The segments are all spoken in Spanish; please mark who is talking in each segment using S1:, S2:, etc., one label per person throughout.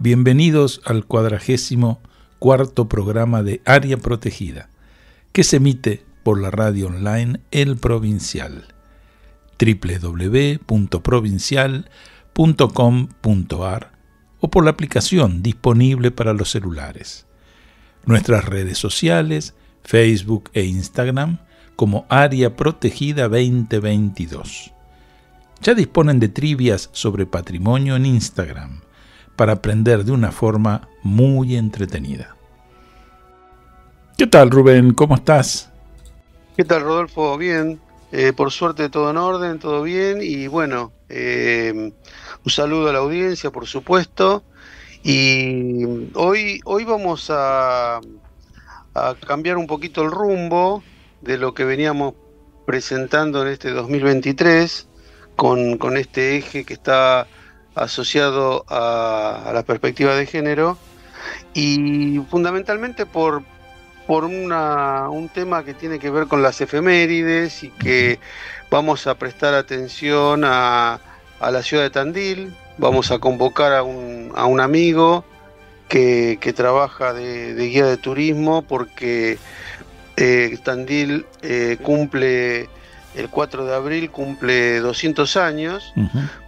S1: Bienvenidos al 44º programa de Área Protegida, que se emite por la radio online El Provincial, www.provincial.com.ar o por la aplicación disponible para los celulares. Nuestras redes sociales, Facebook e Instagram, como Área Protegida 2022. Ya disponen de trivias sobre patrimonio en Instagram, para aprender de una forma muy entretenida. ¿Qué tal, Rubén? ¿Cómo estás?
S2: ¿Qué tal, Rodolfo? Bien, por suerte todo en orden, todo bien, y bueno, un saludo a la audiencia, por supuesto, y hoy vamos a cambiar un poquito el rumbo de lo que veníamos presentando en este 2023, con este eje que está asociado a la perspectiva de género, y fundamentalmente por un tema que tiene que ver con las efemérides, y que vamos a prestar atención a la ciudad de Tandil. Vamos a convocar a un amigo que trabaja de guía de turismo, porque Tandil cumple el 4 de abril, cumple 200 años.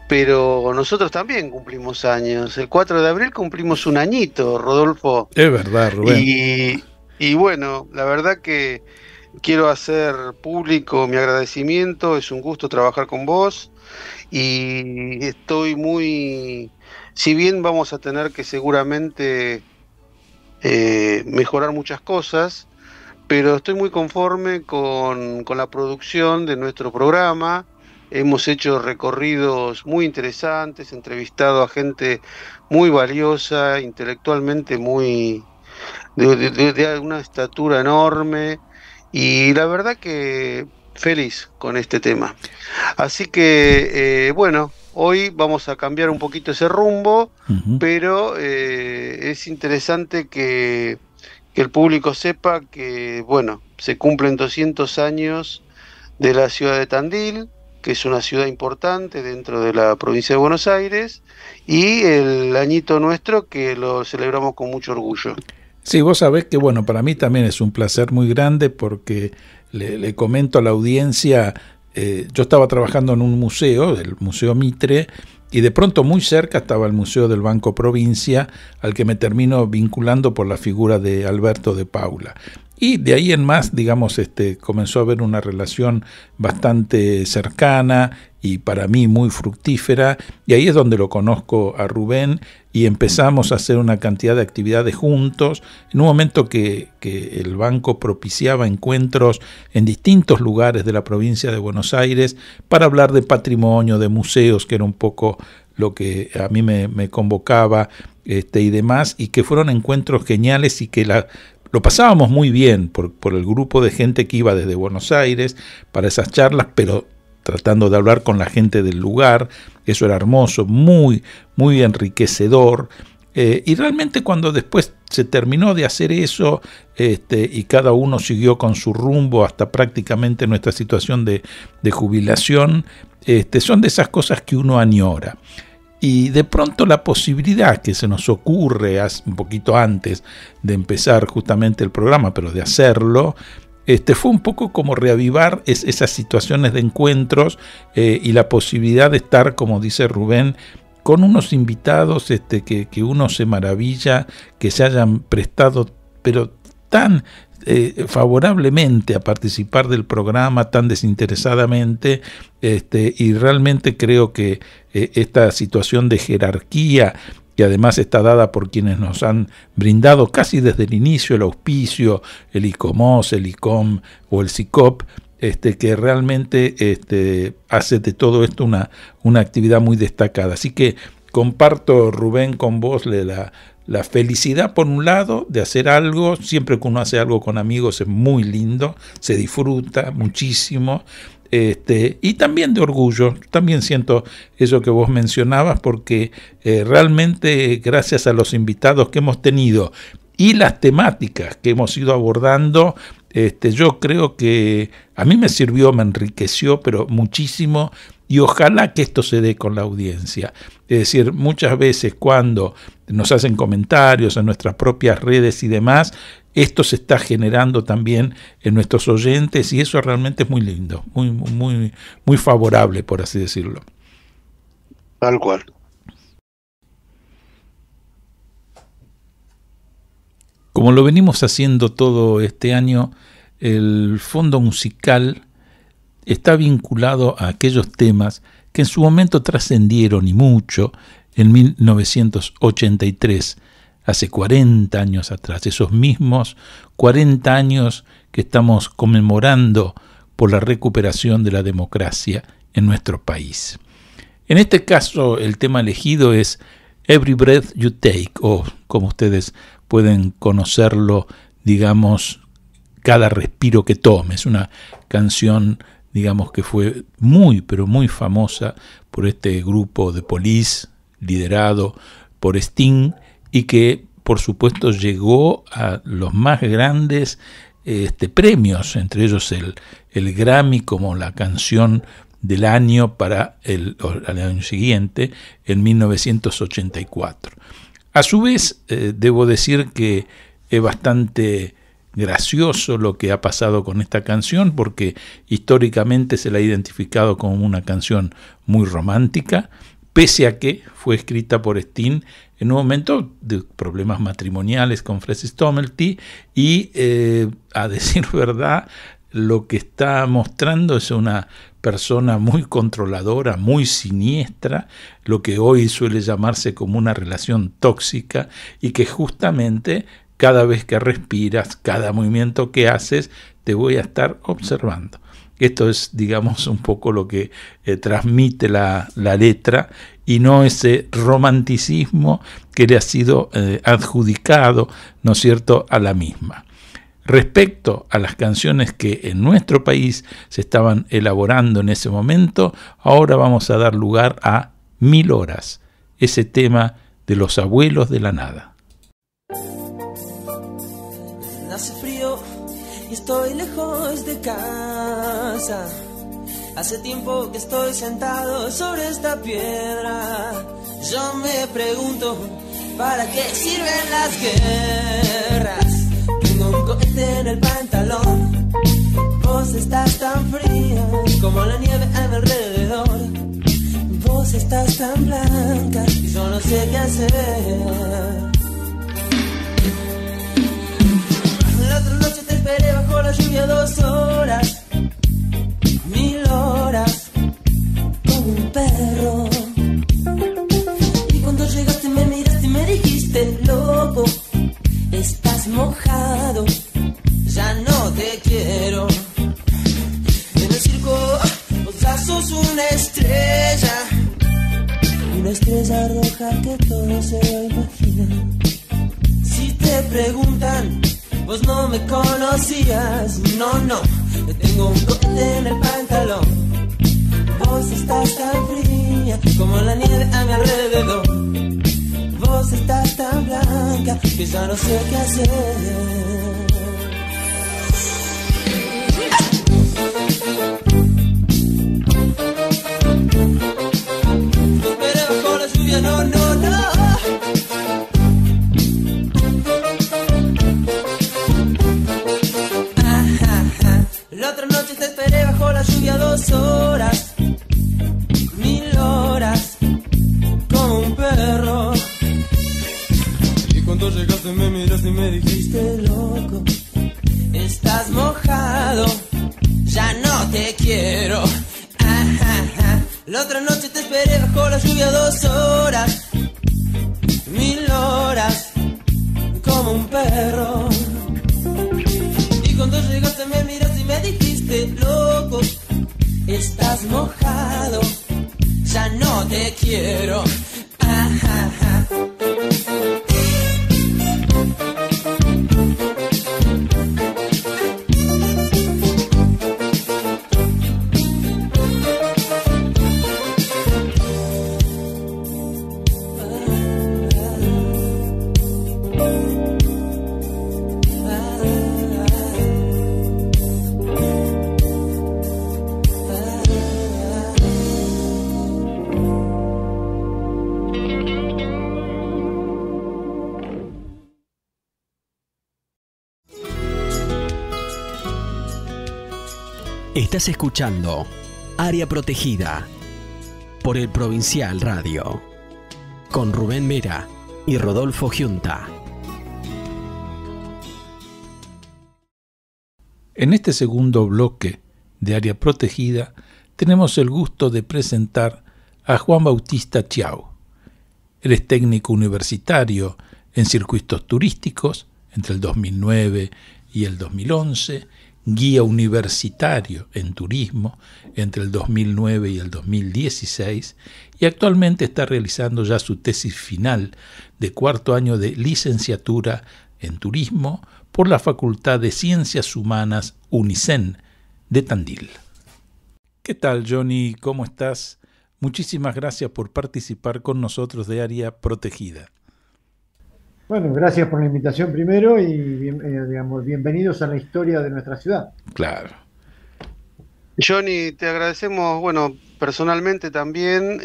S2: Pero nosotros también cumplimos años. El 4 de abril cumplimos un añito, Rodolfo.
S1: Es verdad, Rubén.
S2: Y bueno, la verdad que quiero hacer público mi agradecimiento. Es un gusto trabajar con vos. Y estoy muy... Si bien vamos a tener que seguramente mejorar muchas cosas, pero estoy muy conforme con la producción de nuestro programa. Hemos hecho recorridos muy interesantes, entrevistado a gente muy valiosa, intelectualmente muy de una estatura enorme, y la verdad que feliz con este tema. Así que, bueno, hoy vamos a cambiar un poquito ese rumbo, pero es interesante que el público sepa que, bueno, se cumplen 200 años de la ciudad de Tandil, que es una ciudad importante dentro de la provincia de Buenos Aires, y el añito nuestro que lo celebramos con mucho orgullo.
S1: Sí, vos sabés que, bueno, para mí también es un placer muy grande, porque le comento a la audiencia, yo estaba trabajando en un museo, el Museo Mitre, y de pronto muy cerca estaba el Museo del Banco Provincia, al que me termino vinculando por la figura de Alberto de Paula. Y de ahí en más, digamos, comenzó a haber una relación bastante cercana y para mí muy fructífera, y ahí es donde lo conozco a Rubén, y empezamos a hacer una cantidad de actividades juntos, en un momento que el banco propiciaba encuentros en distintos lugares de la provincia de Buenos Aires para hablar de patrimonio, de museos, que era un poco lo que a mí me convocaba, y demás, y que fueron encuentros geniales, y que lo pasábamos muy bien por el grupo de gente que iba desde Buenos Aires para esas charlas, pero tratando de hablar con la gente del lugar. Eso era hermoso, muy, muy enriquecedor. Y realmente cuando después se terminó de hacer eso, y cada uno siguió con su rumbo hasta prácticamente nuestra situación de jubilación, son de esas cosas que uno añora. Y de pronto la posibilidad que se nos ocurre un poquito antes de empezar justamente el programa, pero de hacerlo, fue un poco como reavivar esas situaciones de encuentros, y la posibilidad de estar, como dice Rubén, con unos invitados que uno se maravilla que se hayan prestado, pero tan favorablemente a participar del programa, tan desinteresadamente, y realmente creo que esta situación de jerarquía, que además está dada por quienes nos han brindado casi desde el inicio el auspicio, el ICOMOS, el ICOM o el SICOP, que realmente hace de todo esto una actividad muy destacada. Así que comparto, Rubén, con vos la felicidad, por un lado, de hacer algo. Siempre que uno hace algo con amigos es muy lindo, se disfruta muchísimo, y también de orgullo. También siento eso que vos mencionabas, porque realmente gracias a los invitados que hemos tenido y las temáticas que hemos ido abordando, yo creo que a mí me sirvió, me enriqueció, pero muchísimo, y ojalá que esto se dé con la audiencia. Es decir, muchas veces cuando nos hacen comentarios en nuestras propias redes y demás, esto se está generando también en nuestros oyentes y eso realmente es muy lindo, muy favorable, por así decirlo.
S2: Tal cual.
S1: Como lo venimos haciendo todo este año, el fondo musical está vinculado a aquellos temas que en su momento trascendieron y mucho en 1983, hace 40 años atrás, esos mismos 40 años que estamos conmemorando por la recuperación de la democracia en nuestro país. En este caso, el tema elegido es Every Breath You Take, o como ustedes pueden conocerlo, digamos, Cada respiro que tomes. Una canción, digamos, que fue muy, pero muy famosa por este grupo de Police, liderado por Sting, y que, por supuesto, llegó a los más grandes premios, entre ellos el Grammy como la canción del año para el año siguiente, en 1984. A su vez, debo decir que es bastante gracioso lo que ha pasado con esta canción, porque históricamente se la ha identificado como una canción muy romántica, pese a que fue escrita por Sting en un momento de problemas matrimoniales con Frances Tomelty y, a decir verdad, lo que está mostrando es una persona muy controladora, muy siniestra, lo que hoy suele llamarse como una relación tóxica, y que justamente cada vez que respiras, cada movimiento que haces, te voy a estar observando. Esto es, digamos, un poco lo que transmite la letra, y no ese romanticismo que le ha sido adjudicado, ¿no es cierto?, a la misma. Respecto a las canciones que en nuestro país se estaban elaborando en ese momento, ahora vamos a dar lugar a 1000 horas, ese tema de los abuelos de la nada.
S3: Hace frío y estoy lejos de casa. Hace tiempo que estoy sentado sobre esta piedra. Yo me pregunto, ¿para qué sirven las guerras? Tengo un cohete en el pantalón. Vos estás tan fría como la nieve a mi alrededor. Vos estás tan blanca y yo no sé qué hacer. La otra noche te esperé bajo la lluvia 2 horas, 1000 horas, como un perro. Y cuando llegaste me miraste y me dijiste, loco, estás mojado, ya no te quiero. En el circo vos ya sos una estrella roja que todo se va a imaginar. Si te preguntan, vos no me conocías, no, tengo un cohete en el pantalón. Vos estás tan fría como la nieve a mi alrededor. Vos estás tan blanca que ya no sé qué hacer. Pero bajo la lluvia, no. La otra noche te esperé bajo la lluvia 2 horas, 1000 horas, como un perro. Y cuando llegaste me miraste y me dijiste, loco, estás mojado, ya no te quiero. La otra noche te esperé bajo la lluvia 2 horas, 1000 horas, como un perro. Y cuando llegaste me miraste y me dijiste, loco, estás mojado, ya no te quiero.
S4: Estás escuchando Área Protegida por el Provincial Radio, con Rubén Mera y Rodolfo Giunta.
S1: En este segundo bloque de Área Protegida tenemos el gusto de presentar a Juan Bautista Chiau. Él es técnico universitario en circuitos turísticos entre el 2009 y el 2011, guía universitario en turismo entre el 2009 y el 2016 y actualmente está realizando ya su tesis final de cuarto año de licenciatura en turismo por la Facultad de Ciencias Humanas UNICEN de Tandil. ¿Qué tal, Johnny? ¿Cómo estás? Muchísimas gracias por participar con nosotros de Área Protegida.
S5: Bueno, gracias por la invitación primero y bienvenidos a la historia de nuestra ciudad.
S1: Claro.
S2: Johnny, te agradecemos, bueno, personalmente también,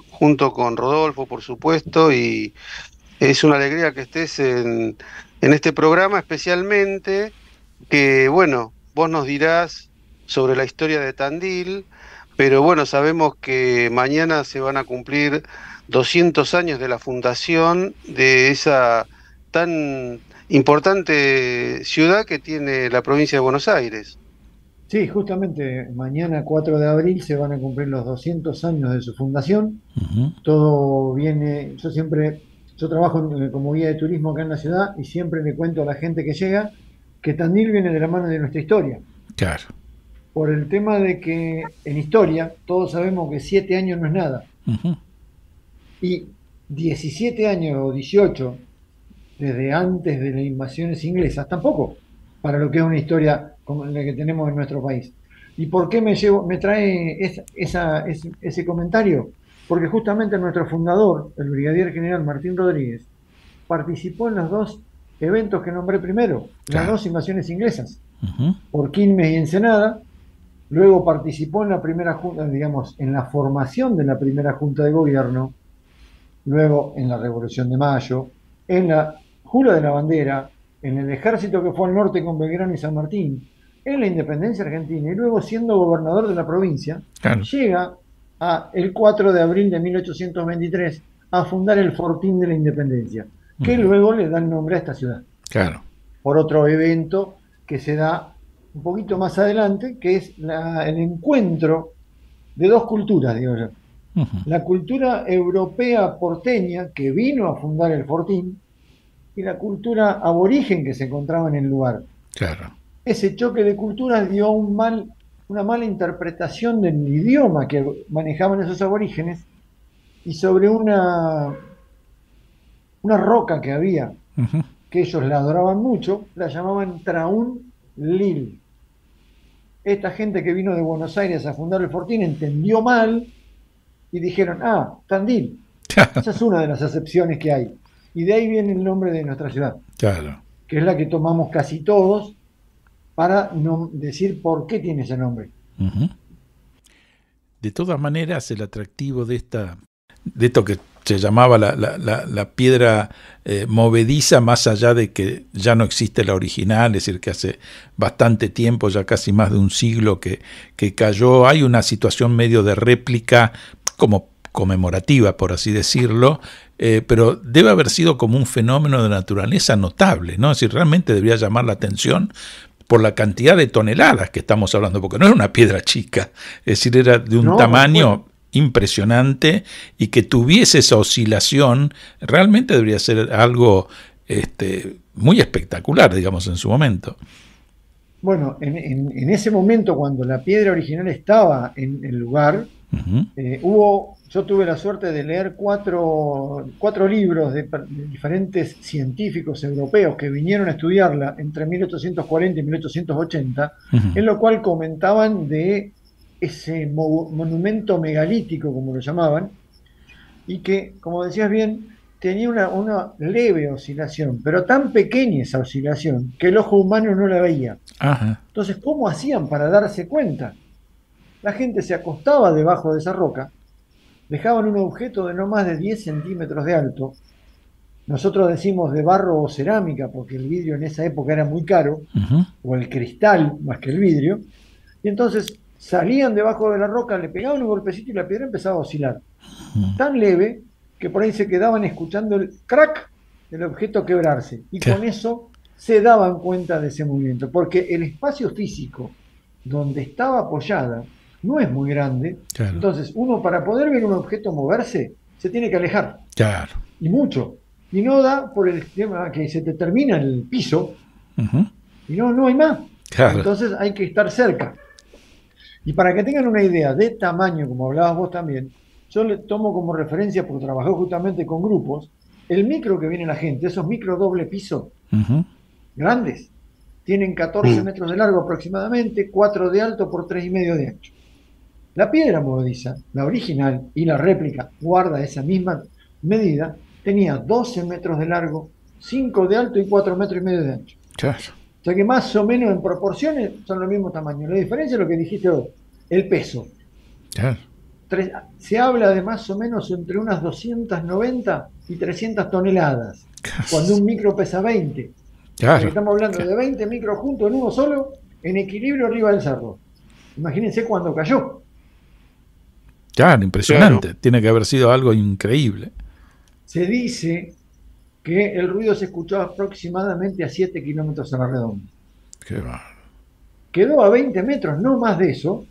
S2: junto con Rodolfo, por supuesto, y es una alegría que estés en este programa, especialmente que, bueno, vos nos dirás sobre la historia de Tandil, pero bueno, sabemos que mañana se van a cumplir 200 años de la fundación de esa tan importante ciudad que tiene la provincia de Buenos Aires.
S5: Sí, justamente mañana 4 de abril se van a cumplir los 200 años de su fundación. Todo viene, yo trabajo como guía de turismo acá en la ciudad y siempre le cuento a la gente que llega que Tandil viene de la mano de nuestra historia.
S1: Claro.
S5: Por el tema de que en historia todos sabemos que 7 años no es nada. Y 17 años o 18 desde antes de las invasiones inglesas tampoco, para lo que es una historia como la que tenemos en nuestro país. ¿Y por qué me trae ese comentario? Porque justamente nuestro fundador, el brigadier general Martín Rodríguez, participó en los dos eventos que nombré primero, las dos invasiones inglesas, por Quilmes y Ensenada. Luego participó en la primera junta, digamos, en la formación de la primera junta de gobierno, luego en la Revolución de Mayo, en la Jura de la Bandera, en el ejército que fue al norte con Belgrano y San Martín, en la independencia argentina, y luego siendo gobernador de la provincia, llega el 4 de abril de 1823 a fundar el Fortín de la Independencia, que luego le da el nombre a esta ciudad.
S1: Claro.
S5: Por otro evento que se da un poquito más adelante, que es el encuentro de dos culturas, digo yo. La cultura europea porteña, que vino a fundar el Fortín, y la cultura aborigen que se encontraba en el lugar.
S1: Claro.
S5: Ese choque de culturas dio una mala interpretación del idioma que manejaban esos aborígenes, y sobre una roca que había, que ellos la adoraban mucho, la llamaban Traún Lil. Esta gente que vino de Buenos Aires a fundar el Fortín entendió mal y dijeron, Tandil. Esa es una de las acepciones que hay. Y de ahí viene el nombre de nuestra ciudad. Claro. Que es la que tomamos casi todos para no decir por qué tiene ese nombre.
S1: De todas maneras, el atractivo de esto que se llamaba la piedra movediza, más allá de que ya no existe la original, es decir, que hace bastante tiempo, ya casi más de un siglo que cayó, hay una situación medio de réplica, como conmemorativa, por así decirlo, pero debe haber sido como un fenómeno de naturaleza notable, ¿no? Es decir, realmente debería llamar la atención por la cantidad de toneladas que estamos hablando, porque no era una piedra chica, es decir, era de un tamaño impresionante, y que tuviese esa oscilación realmente debería ser algo muy espectacular, digamos, en su momento.
S5: Bueno, en ese momento, cuando la piedra original estaba en el lugar, yo tuve la suerte de leer cuatro libros de diferentes científicos europeos que vinieron a estudiarla entre 1840 y 1880, en lo cual comentaban de ese monumento megalítico, como lo llamaban, y que, como decías bien, tenía una leve oscilación, pero tan pequeña esa oscilación que el ojo humano no la veía. Entonces, ¿cómo hacían para darse cuenta? La gente se acostaba debajo de esa roca, dejaban un objeto de no más de 10 centímetros de alto. Nosotros decimos de barro o cerámica, porque el vidrio en esa época era muy caro, o el cristal más que el vidrio, Y entonces salían debajo de la roca, le pegaban un golpecito y la piedra empezaba a oscilar. Tan leve que por ahí se quedaban escuchando el crack del objeto quebrarse. Y con eso se daban cuenta de ese movimiento. Porque el espacio físico donde estaba apoyada no es muy grande. Claro. Entonces, uno para poder ver un objeto moverse, se tiene que alejar.
S1: Claro.
S5: Y mucho. Y no da por el tema que se te termina el piso y no hay más. Claro. Entonces hay que estar cerca. Y para que tengan una idea de tamaño, como hablabas vos también, yo le tomo como referencia, porque trabajé justamente con grupos, el micro que viene la gente, esos micro doble piso, grandes, tienen 14 metros de largo aproximadamente, 4 de alto por 3,5 de ancho. La piedra movediza, la original y la réplica, guarda esa misma medida, tenía 12 metros de largo, 5 de alto y 4,5 metros de ancho.
S1: Claro.
S5: O sea que más o menos en proporciones son los mismos tamaños. La diferencia es lo que dijiste vos, el peso.
S1: Claro.
S5: Se habla de más o menos entre unas 290 y 300 toneladas, cuando un micro pesa 20. Claro. Estamos hablando de 20 micros juntos en uno solo, en equilibrio arriba del cerro. Imagínense cuando cayó.
S1: Claro, impresionante. Claro. Tiene que haber sido algo increíble.
S5: Se dice que el ruido se escuchó aproximadamente a 7 kilómetros a la redonda.
S1: Qué bárbaro.
S5: Quedó a 20 metros, no más de eso.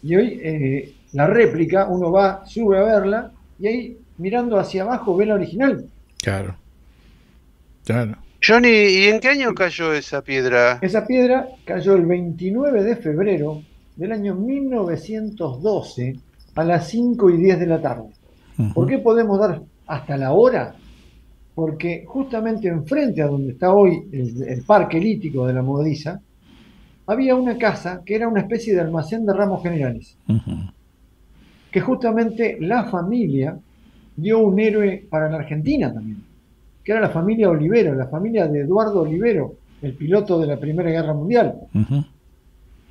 S5: Y hoy la réplica, uno sube a verla, y ahí mirando hacia abajo ve la original.
S1: Claro. Claro.
S2: Johnny, ¿y en qué año cayó esa piedra?
S5: Esa piedra cayó el 29 de febrero del año 1912 a las 5:10 de la tarde. ¿Por qué podemos dar hasta la hora? Porque justamente enfrente a donde está hoy el parque lítico de la Movediza, había una casa que era una especie de almacén de ramos generales. Que justamente la familia dio un héroe para la Argentina también, que era la familia Olivero, la familia de Eduardo Olivero, el piloto de la Primera Guerra Mundial,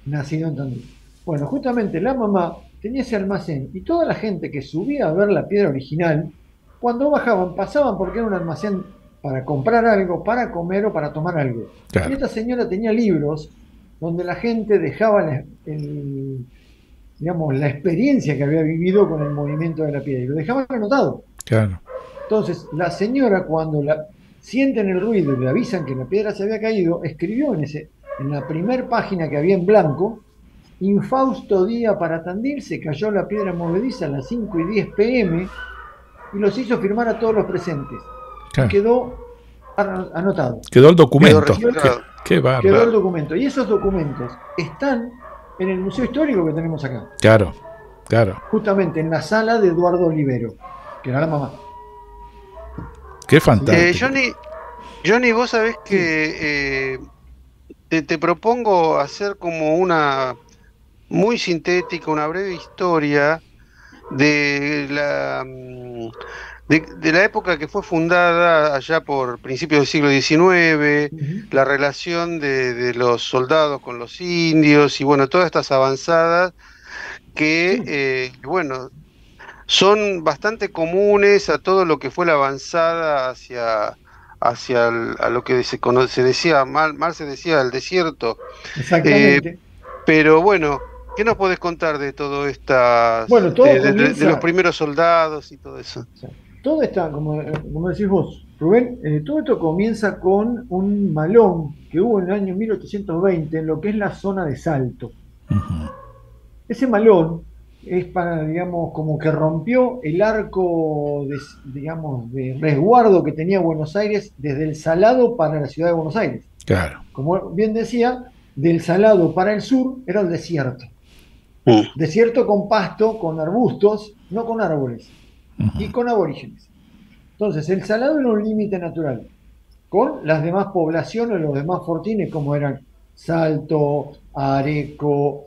S5: nacido en Tandil. Bueno, justamente la mamá tenía ese almacén y toda la gente que subía a ver la piedra original, cuando bajaban, pasaban porque era un almacén para comprar algo, para comer o para tomar algo. Claro. Y esta señora tenía libros donde la gente dejaba la experiencia que había vivido con el movimiento de la piedra y lo dejaban anotado.
S1: Claro.
S5: Entonces, la señora, cuando sienten el ruido y le avisan que la piedra se había caído, escribió en la primer página que había en blanco: infausto día para Tandil, se cayó la piedra movediza a las 5:10 p.m. y los hizo firmar a todos los presentes. Claro. Y quedó anotado.
S1: Quedó el documento. Qué bárbaro.
S5: Quedó el documento. Y esos documentos están en el Museo Histórico que tenemos acá.
S1: Claro, claro.
S5: Justamente en la sala de Eduardo Olivero, que era la mamá.
S1: Qué fantástico.
S2: Johnny, vos sabés que te propongo hacer como una muy sintética, una breve historia de la época que fue fundada allá por principios del siglo XIX, la relación de los soldados con los indios y bueno, todas estas avanzadas que, son bastante comunes a todo lo que fue la avanzada hacia a lo que se decía, mal se decía, el desierto.
S5: Exactamente.
S2: Pero bueno, ¿qué nos podés contar de todo estas,
S5: bueno,
S2: de los primeros soldados y todo eso?
S5: Todo está, como decís vos, Rubén, todo esto comienza con un malón que hubo en el año 1820 en lo que es la zona de Salto. Ese malón es para, digamos, como que rompió el arco de resguardo que tenía Buenos Aires desde el Salado para la ciudad de Buenos Aires.
S1: Claro.
S5: Como bien decía, del Salado para el sur era el desierto. Desierto con pasto, con arbustos, no con árboles, y con aborígenes. Entonces, el Salado era un límite natural, con las demás poblaciones, los demás fortines, como eran Salto, Areco,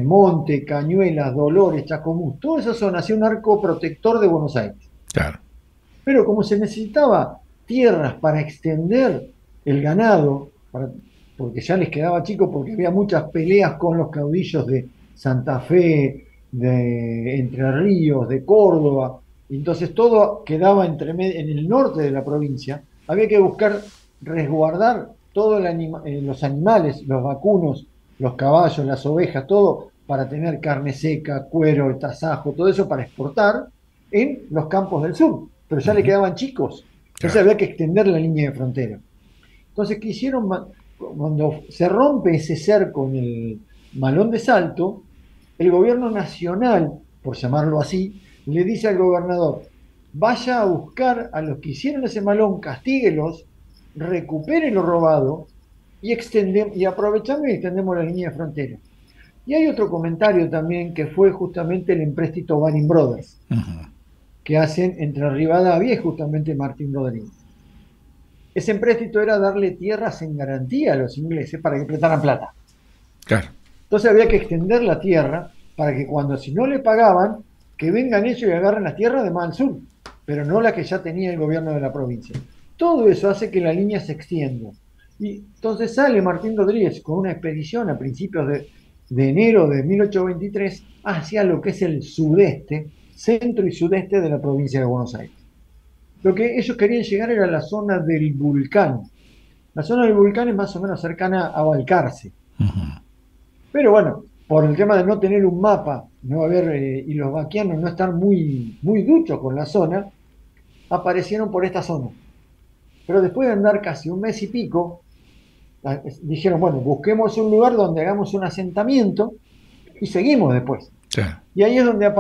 S5: Monte, Cañuelas, Dolores, Chascomús, toda esa zona hacía un arco protector de Buenos Aires.
S1: Claro.
S5: Pero como se necesitaba tierras para extender el ganado, porque ya les quedaba chico, porque había muchas peleas con los caudillos de Santa Fe, de Entre Ríos, de Córdoba, entonces todo quedaba en el norte de la provincia, había que buscar resguardar todos los animales, los vacunos los caballos, las ovejas, todo para tener carne seca, cuero, tasajo, todo eso para exportar en los campos del sur, pero ya le quedaban chicos, entonces había que extender la línea de frontera. Entonces quisieron, cuando se rompe ese cerco en el Malón de Salto, el gobierno nacional, por llamarlo así, le dice al gobernador, vaya a buscar a los que hicieron ese malón, castíguelos, recupere lo robado y aprovechamos y extendemos la línea de frontera. Y hay otro comentario también que fue justamente el empréstito Baring Brothers, que hacen entre Rivadavia y justamente Martín Rodríguez. Ese empréstito era darle tierras en garantía a los ingleses para que prestaran plata.
S1: Claro.
S5: Entonces había que extender la tierra para que cuando si no le pagaban, que vengan ellos y agarren las tierras de más al sur, pero no la que ya tenía el gobierno de la provincia. Todo eso hace que la línea se extienda. Y entonces sale Martín Rodríguez con una expedición a principios de enero de 1823 hacia lo que es el sudeste, centro y sudeste de la provincia de Buenos Aires. Lo que ellos querían llegar era la zona del Vulcán. La zona del Vulcán es más o menos cercana a Balcarce. Pero bueno, por el tema de no tener un mapa, no haber, y los vaquianos no estar muy duchos con la zona, aparecieron por esta zona. Pero después de andar casi un mes y pico, dijeron, bueno, busquemos un lugar donde hagamos un asentamiento y seguimos después. Sí. Y ahí es donde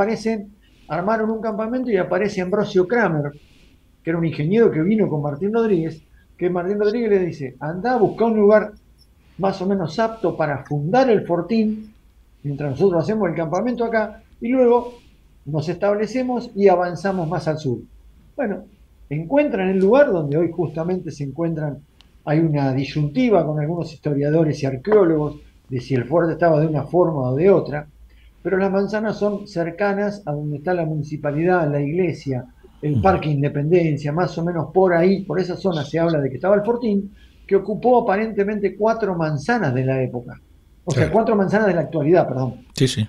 S5: armaron un campamento y aparece Ambrosio Kramer, que era un ingeniero que vino con Martín Rodríguez, que Martín Rodríguez le dice, anda a buscar un lugar más o menos apto para fundar el fortín, mientras nosotros hacemos el campamento acá, y luego nos establecemos y avanzamos más al sur. Bueno, encuentran el lugar donde hoy justamente se encuentran, hay una disyuntiva con algunos historiadores y arqueólogos de si el fuerte estaba de una forma o de otra, pero las manzanas son cercanas a donde está la municipalidad, la iglesia, el Parque Independencia, más o menos por ahí, por esa zona se habla de que estaba el fortín, que ocupó aparentemente 4 manzanas de la época. O sea, 4 manzanas de la actualidad, perdón.
S1: Sí, sí.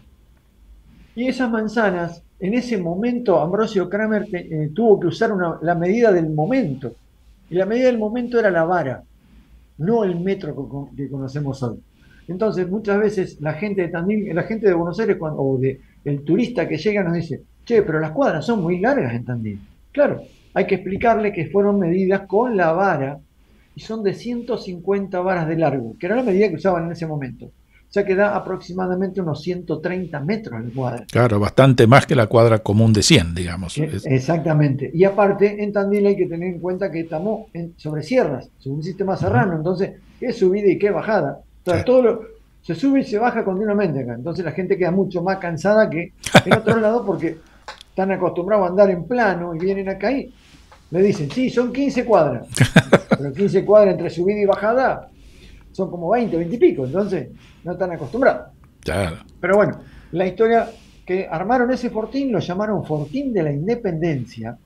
S5: Y esas manzanas, en ese momento, Ambrosio Kramer tuvo que usar la medida del momento. Y la medida del momento era la vara, no el metro que conocemos hoy. Entonces, muchas veces la gente de Tandil, la gente de Buenos Aires, el turista que llega nos dice, che, pero las cuadras son muy largas en Tandil. Claro, hay que explicarle que fueron medidas con la vara y son de 150 varas de largo, que era la medida que usaban en ese momento. O sea que da aproximadamente unos 130 metros la cuadra.
S1: Claro, bastante más que la cuadra común de 100, digamos.
S5: Exactamente. Y aparte, en Tandil hay que tener en cuenta que estamos sobre sierras, sobre un sistema serrano, entonces, qué subida y qué bajada. O sea, se sube y se baja continuamente acá. Entonces la gente queda mucho más cansada que en otros lados porque están acostumbrados a andar en plano y vienen acá y le dicen, sí, son 15 cuadras. Pero 15 cuadras entre subida y bajada son como 20 y pico, entonces no están acostumbrados.
S1: Claro.
S5: Pero bueno, la historia que armaron ese fortín lo llamaron Fortín de la Independencia,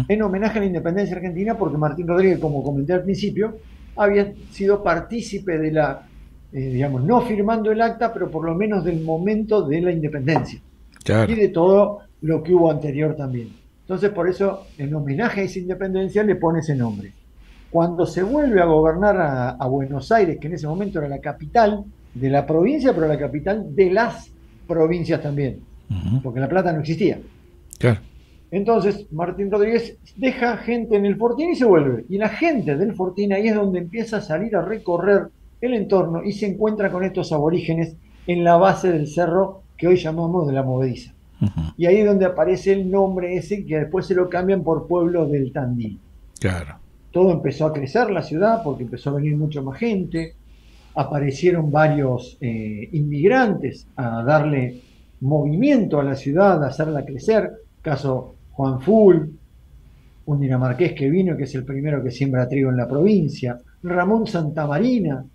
S5: en homenaje a la independencia argentina, porque Martín Rodríguez, como comenté al principio, había sido partícipe de la, digamos, no firmando el acta, pero por lo menos del momento de la independencia. Claro. Y de todo lo que hubo anterior también. Entonces, por eso, en homenaje a esa independencia, le pone ese nombre. Cuando se vuelve a gobernar a Buenos Aires, que en ese momento era la capital de la provincia, pero la capital de las provincias también, porque La Plata no existía.
S1: Claro.
S5: Entonces, Martín Rodríguez deja gente en el Fortín y se vuelve. Y la gente del Fortín ahí es donde empieza a salir a recorrer el entorno y se encuentra con estos aborígenes en la base del cerro que hoy llamamos de la Movediza. Y ahí es donde aparece el nombre ese que después se lo cambian por Pueblo del Tandil.
S1: Claro.
S5: Todo empezó a crecer la ciudad porque empezó a venir mucha más gente, aparecieron varios inmigrantes a darle movimiento a la ciudad, a hacerla crecer, caso Juan Full, un dinamarqués que vino, que es el primero que siembra trigo en la provincia, Ramón Santamarina,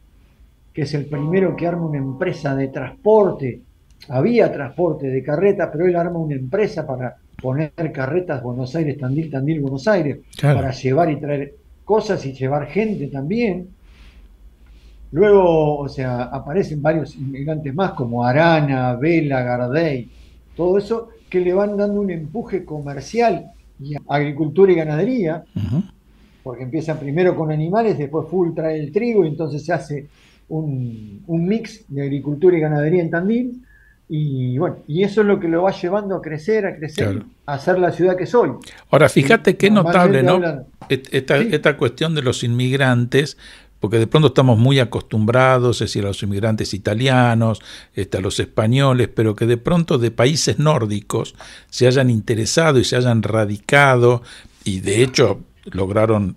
S5: que es el primero que arma una empresa de transporte, había transporte de carretas, pero él arma una empresa para poner carretas Buenos Aires, Tandil, Tandil, Buenos Aires, claro, para llevar y traer cosas y llevar gente también. Luego, o sea, aparecen varios inmigrantes más como Arana, Vela, Gardey, todo eso que le van dando un empuje comercial y agricultura y ganadería, porque empiezan primero con animales, después Full trae el trigo y entonces se hace un mix de agricultura y ganadería en Tandil, y bueno, y eso es lo que lo va llevando a crecer,
S1: Claro.
S5: a ser la ciudad que soy.
S1: Ahora, fíjate qué notable, ¿no?
S5: Hablan, sí,
S1: Esta cuestión de los inmigrantes, porque de pronto estamos muy acostumbrados, es decir, a los inmigrantes italianos, a los españoles, pero que de pronto de países nórdicos se hayan interesado y se hayan radicado, y de hecho lograron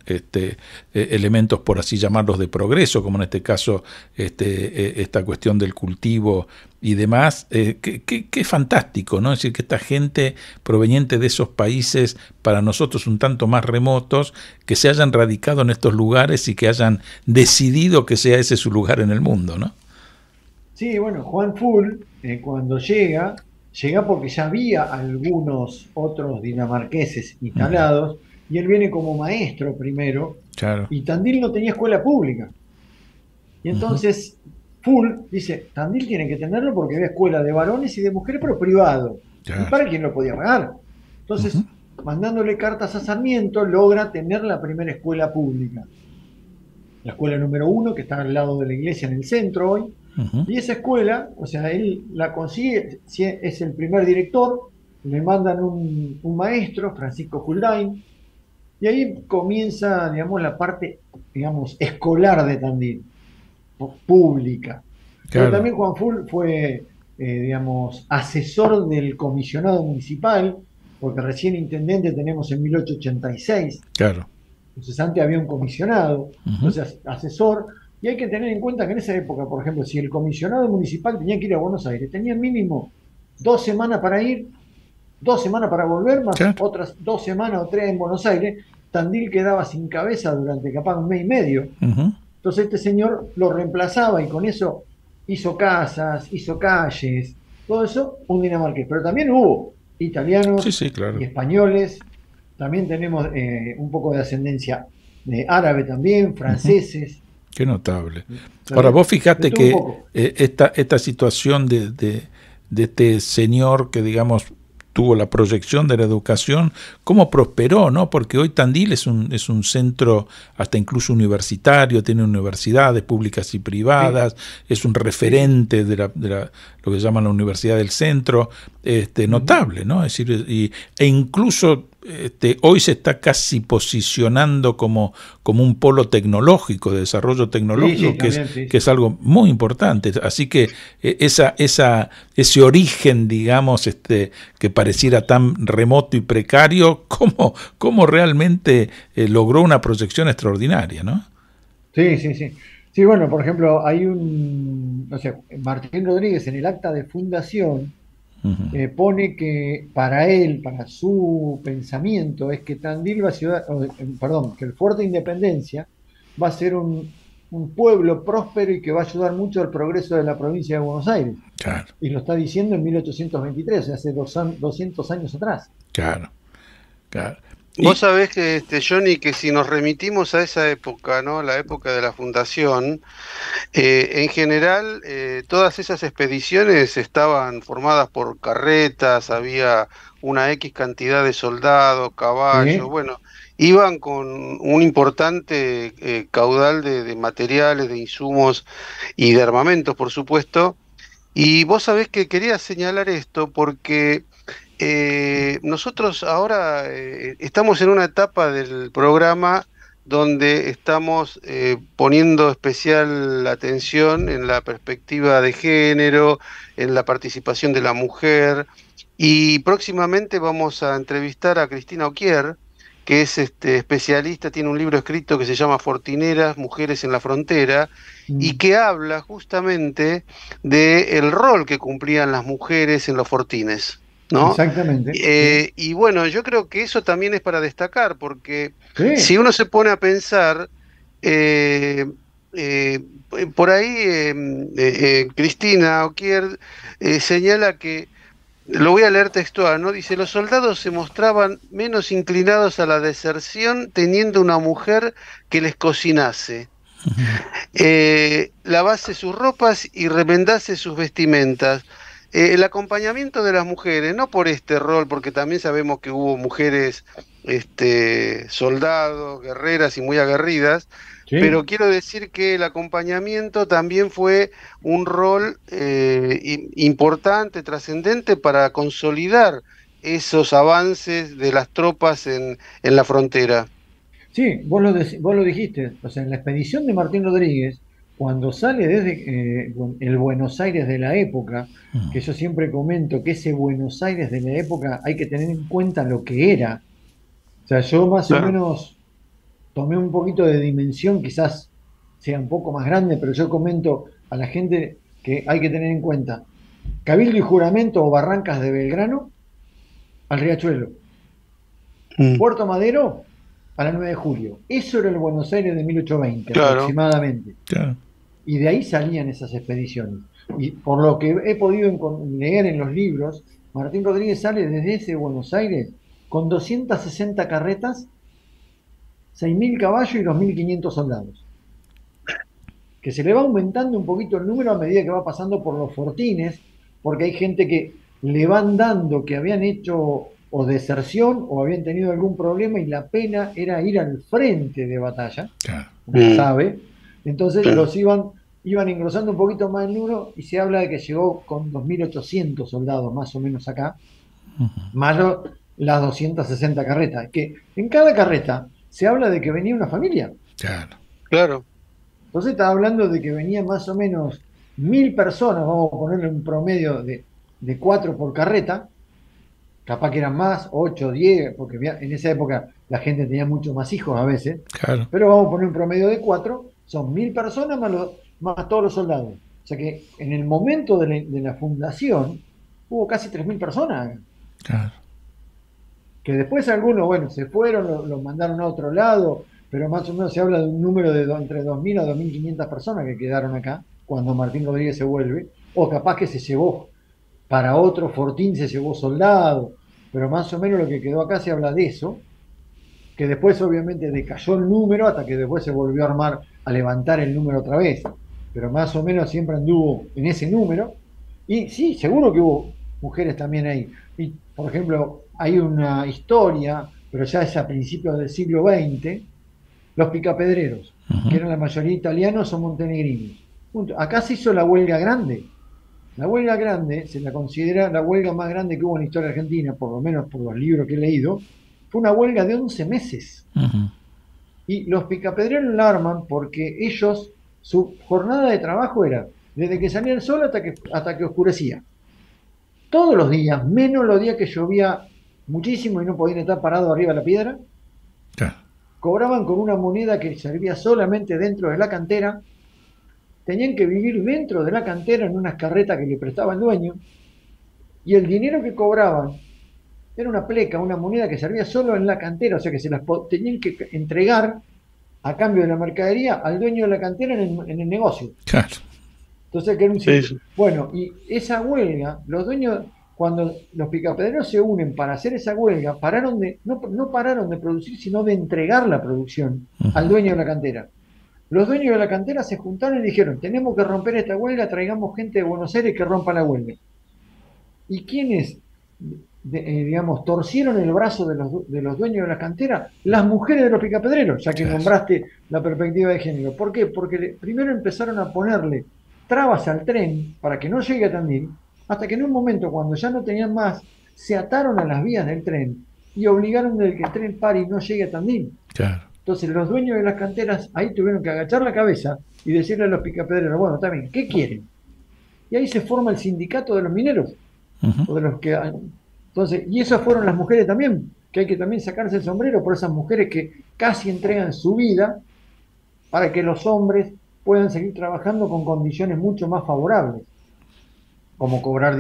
S1: elementos, por así llamarlos, de progreso, como en este caso esta cuestión del cultivo y demás, que fantástico, ¿no? Es decir, que esta gente proveniente de esos países, para nosotros un tanto más remotos, que se hayan radicado en estos lugares y que hayan decidido que sea ese su lugar en el mundo, ¿no?
S5: sí, bueno, Juan Full, cuando llega porque ya había algunos otros dinamarqueses instalados, y él viene como maestro primero,
S1: Claro.
S5: y Tandil no tenía escuela pública. Y entonces Full dice, Tandil tiene que tenerlo porque había escuela de varones y de mujeres, pero privado.
S1: Claro.
S5: ¿Y para quién lo podía pagar? Entonces, mandándole cartas a Sarmiento, logra tener la primera escuela pública. La escuela número 1, que está al lado de la iglesia en el centro hoy. Y esa escuela, o sea, él la consigue, es el primer director, le mandan un maestro, Francisco Huldain, y ahí comienza, digamos, la parte, digamos, escolar de Tandil, pública.
S1: Claro.
S5: Pero también Juan Full fue, digamos, asesor del comisionado municipal, porque recién intendente tenemos en 1886.
S1: Claro.
S5: Entonces antes había un comisionado, entonces asesor, y hay que tener en cuenta que en esa época, por ejemplo, si el comisionado municipal tenía que ir a Buenos Aires, tenía mínimo 2 semanas para ir, 2 semanas para volver, más
S1: Claro.
S5: otras 2 semanas o 3 en Buenos Aires. Tandil quedaba sin cabeza durante capaz un mes y medio. Entonces este señor lo reemplazaba y con eso hizo casas, hizo calles, todo eso un dinamarqués. Pero también hubo italianos
S1: Sí, claro.
S5: y españoles, también tenemos un poco de ascendencia árabe también, franceses.
S1: Qué notable. Ahora, vos fijate que esta situación de este señor que, digamos, tuvo la proyección de la educación, cómo prosperó, ¿no? Porque hoy Tandil es un centro hasta incluso universitario, tiene universidades públicas y privadas, es un referente de lo que llaman la Universidad del Centro, notable, ¿no? Es decir, e incluso hoy se está casi posicionando como un polo tecnológico, de desarrollo tecnológico, que es algo muy importante. Así que ese origen, digamos, que pareciera tan remoto y precario, cómo realmente logró una proyección extraordinaria, ¿no?
S5: Sí. Sí, bueno, por ejemplo, hay Martín Rodríguez en el acta de fundación pone que para él, para su pensamiento, es que Tandil va a que el Fuerte Independencia va a ser un pueblo próspero y que va a ayudar mucho al progreso de la provincia de Buenos Aires.
S1: Claro.
S5: Y lo está diciendo en 1823, o sea, hace 200 años atrás.
S1: Claro.
S2: Vos sabés que, Johnny, que si nos remitimos a esa época, ¿no? La época de la fundación, en general, todas esas expediciones estaban formadas por carretas, había una X cantidad de soldados, caballos, bueno, iban con un importante caudal de materiales, de insumos y de armamentos, por supuesto. Y vos sabés que quería señalar esto porque nosotros ahora estamos en una etapa del programa donde estamos poniendo especial atención en la perspectiva de género, en la participación de la mujer, y próximamente vamos a entrevistar a Cristina Oquier, que es especialista, tiene un libro escrito que se llama Fortineras, Mujeres en la Frontera, y que habla justamente del rol que cumplían las mujeres en los fortines, ¿no?
S5: Exactamente.
S2: Y bueno, yo creo que eso también es para destacar, porque si uno se pone a pensar, por ahí Cristina Oquier señala que, lo voy a leer textual, ¿no? Dice, los soldados se mostraban menos inclinados a la deserción teniendo una mujer que les cocinase, lavase sus ropas y remendase sus vestimentas. el acompañamiento de las mujeres, no por este rol, porque también sabemos que hubo mujeres soldados, guerreras y muy aguerridas,
S5: Sí,
S2: pero quiero decir que el acompañamiento también fue un rol importante, trascendente para consolidar esos avances de las tropas en la frontera.
S5: sí, vos lo dijiste. O sea, en la expedición de Martín Rodríguez, cuando sale desde el Buenos Aires de la época, que yo siempre comento que ese Buenos Aires de la época hay que tener en cuenta lo que era. O sea, yo más o
S2: Claro.
S5: menos tomé un poquito de dimensión, quizás sea un poco más grande, pero yo comento a la gente que hay que tener en cuenta Cabildo y Juramento o Barrancas de Belgrano al Riachuelo,
S2: Mm,
S5: Puerto Madero a la 9 de julio. Eso era el Buenos Aires de 1820
S2: claro.
S5: aproximadamente.
S1: Claro.
S5: Y de ahí salían esas expediciones. Y por lo que he podido leer en los libros, Martín Rodríguez sale desde ese Buenos Aires con 260 carretas, 6.000 caballos y 2.500 soldados. Que se le va aumentando un poquito el número a medida que va pasando por los fortines, porque hay gente que le van dando que habían hecho o deserción o habían tenido algún problema y la pena era ir al frente de batalla,
S1: Claro.
S5: como se
S2: Mm,
S5: sabe. Entonces
S2: claro.
S5: iban engrosando un poquito más el número y se habla de que llegó con 2.800 soldados más o menos acá, más las 260 carretas, que en cada carreta se habla de que venía una familia.
S1: Claro.
S2: Claro.
S5: Entonces está hablando de que venían más o menos 1.000 personas, vamos a ponerle un promedio de 4 por carreta, capaz que eran más, 8, 10, porque en esa época la gente tenía muchos más hijos a veces,
S1: Claro.
S5: pero vamos a poner un promedio de 4, son 1.000 personas más todos los soldados. O sea que en el momento de la fundación hubo casi 3.000 personas,
S1: Claro.
S5: que después algunos, bueno, se fueron, los mandaron a otro lado, pero más o menos se habla de un número de entre 2.000 a 2.500 personas que quedaron acá cuando Martín Rodríguez se vuelve, o capaz que se llevó para otro fortín, se llevó soldado, pero más o menos lo que quedó acá se habla de eso, que después obviamente decayó el número hasta que después se volvió a armar, a levantar el número otra vez, pero más o menos siempre anduvo en ese número, y sí, seguro que hubo mujeres también ahí. Y, por ejemplo, hay una historia, pero ya es a principios del siglo XX, los picapedreros, que
S1: Ujú.
S5: eran la mayoría italianos o montenegrinos. Acá se hizo la huelga grande. La huelga grande se la considera la huelga más grande que hubo en la historia argentina, por lo menos por los libros que he leído. Fue una huelga de 11 meses.
S1: Ujú.
S5: Y los picapedreros la arman porque ellos, su jornada de trabajo era desde que salía el sol hasta que oscurecía. Todos los días, menos los días que llovía muchísimo y no podían estar parados arriba de la piedra,
S1: Claro.
S5: cobraban con una moneda que servía solamente dentro de la cantera, tenían que vivir dentro de la cantera en unas carretas que le prestaba el dueño, y el dinero que cobraban era una pleca, una moneda que servía solo en la cantera, o sea que se las tenían que entregar a cambio de la mercadería al dueño de la cantera en el negocio.
S1: Claro.
S5: Entonces, que era un
S2: Sí,
S5: ciclo.
S2: sí.
S5: Bueno, y esa huelga, los dueños, cuando los picapedreros se unen para hacer esa huelga, no pararon de producir, sino de entregar la producción al
S1: Ujú.
S5: dueño de la cantera. Los dueños de la cantera se juntaron y dijeron, tenemos que romper esta huelga, traigamos gente de Buenos Aires que rompa la huelga. ¿Y quiénes, digamos, torcieron el brazo de los dueños de la cantera? Las mujeres de los picapedreros, ya que
S1: Claro.
S5: nombraste la perspectiva de género. ¿Por qué? Porque primero empezaron a ponerle trabas al tren para que no llegue a Tandil, hasta que en un momento, cuando ya no tenían más, se ataron a las vías del tren y obligaron a que el tren pare y no llegue a Tandil.
S1: Claro.
S5: Entonces los dueños de las canteras ahí tuvieron que agachar la cabeza y decirle a los picapedreros, bueno, está bien, ¿qué quieren? Y ahí se forma el sindicato de los mineros,
S1: Ujú.
S5: o de los que... Entonces, y esas fueron las mujeres también, que hay que también sacarse el sombrero por esas mujeres que casi entregan su vida para que los hombres puedan seguir trabajando con condiciones mucho más favorables, como cobrar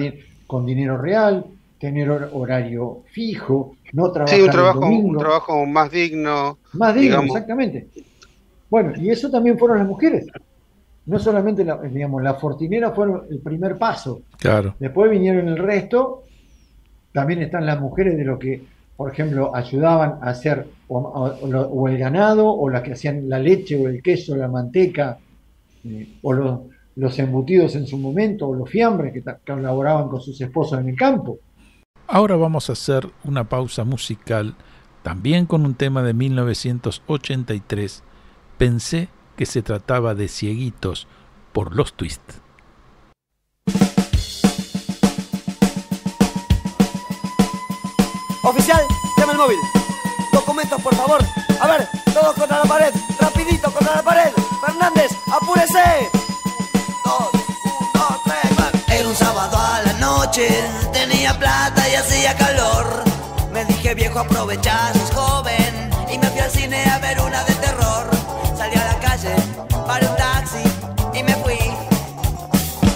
S5: con dinero real, tener horario fijo, no
S2: Sí,
S5: trabajar el
S2: un
S5: domingo,
S2: trabajo más digno,
S5: más digno,
S2: digamos.
S5: exactamente. Bueno, y eso también fueron las mujeres. No solamente, digamos, las fortineras fueron el primer paso.
S1: Claro.
S5: Después vinieron el resto. También están las mujeres de lo que, por ejemplo, ayudaban a hacer o el ganado, o las que hacían la leche, o el queso, la manteca, o los embutidos en su momento, o los fiambres que colaboraban con sus esposos en el campo.
S1: Ahora vamos a hacer una pausa musical, también con un tema de 1983. Pensé que se trataba de Cieguitos por Los Twist.
S6: Oficial, llama el móvil. Documentos, por favor. A ver, todos contra la pared. Rapidito contra la pared. Fernández, apúrese. 2, 1, 2, 3. Era un sábado a la noche. Tenía plata y hacía calor. Me dije, viejo, aprovechá, sos joven. Y me fui al cine a ver una de terror. Salí a la calle, paré un taxi y me fui.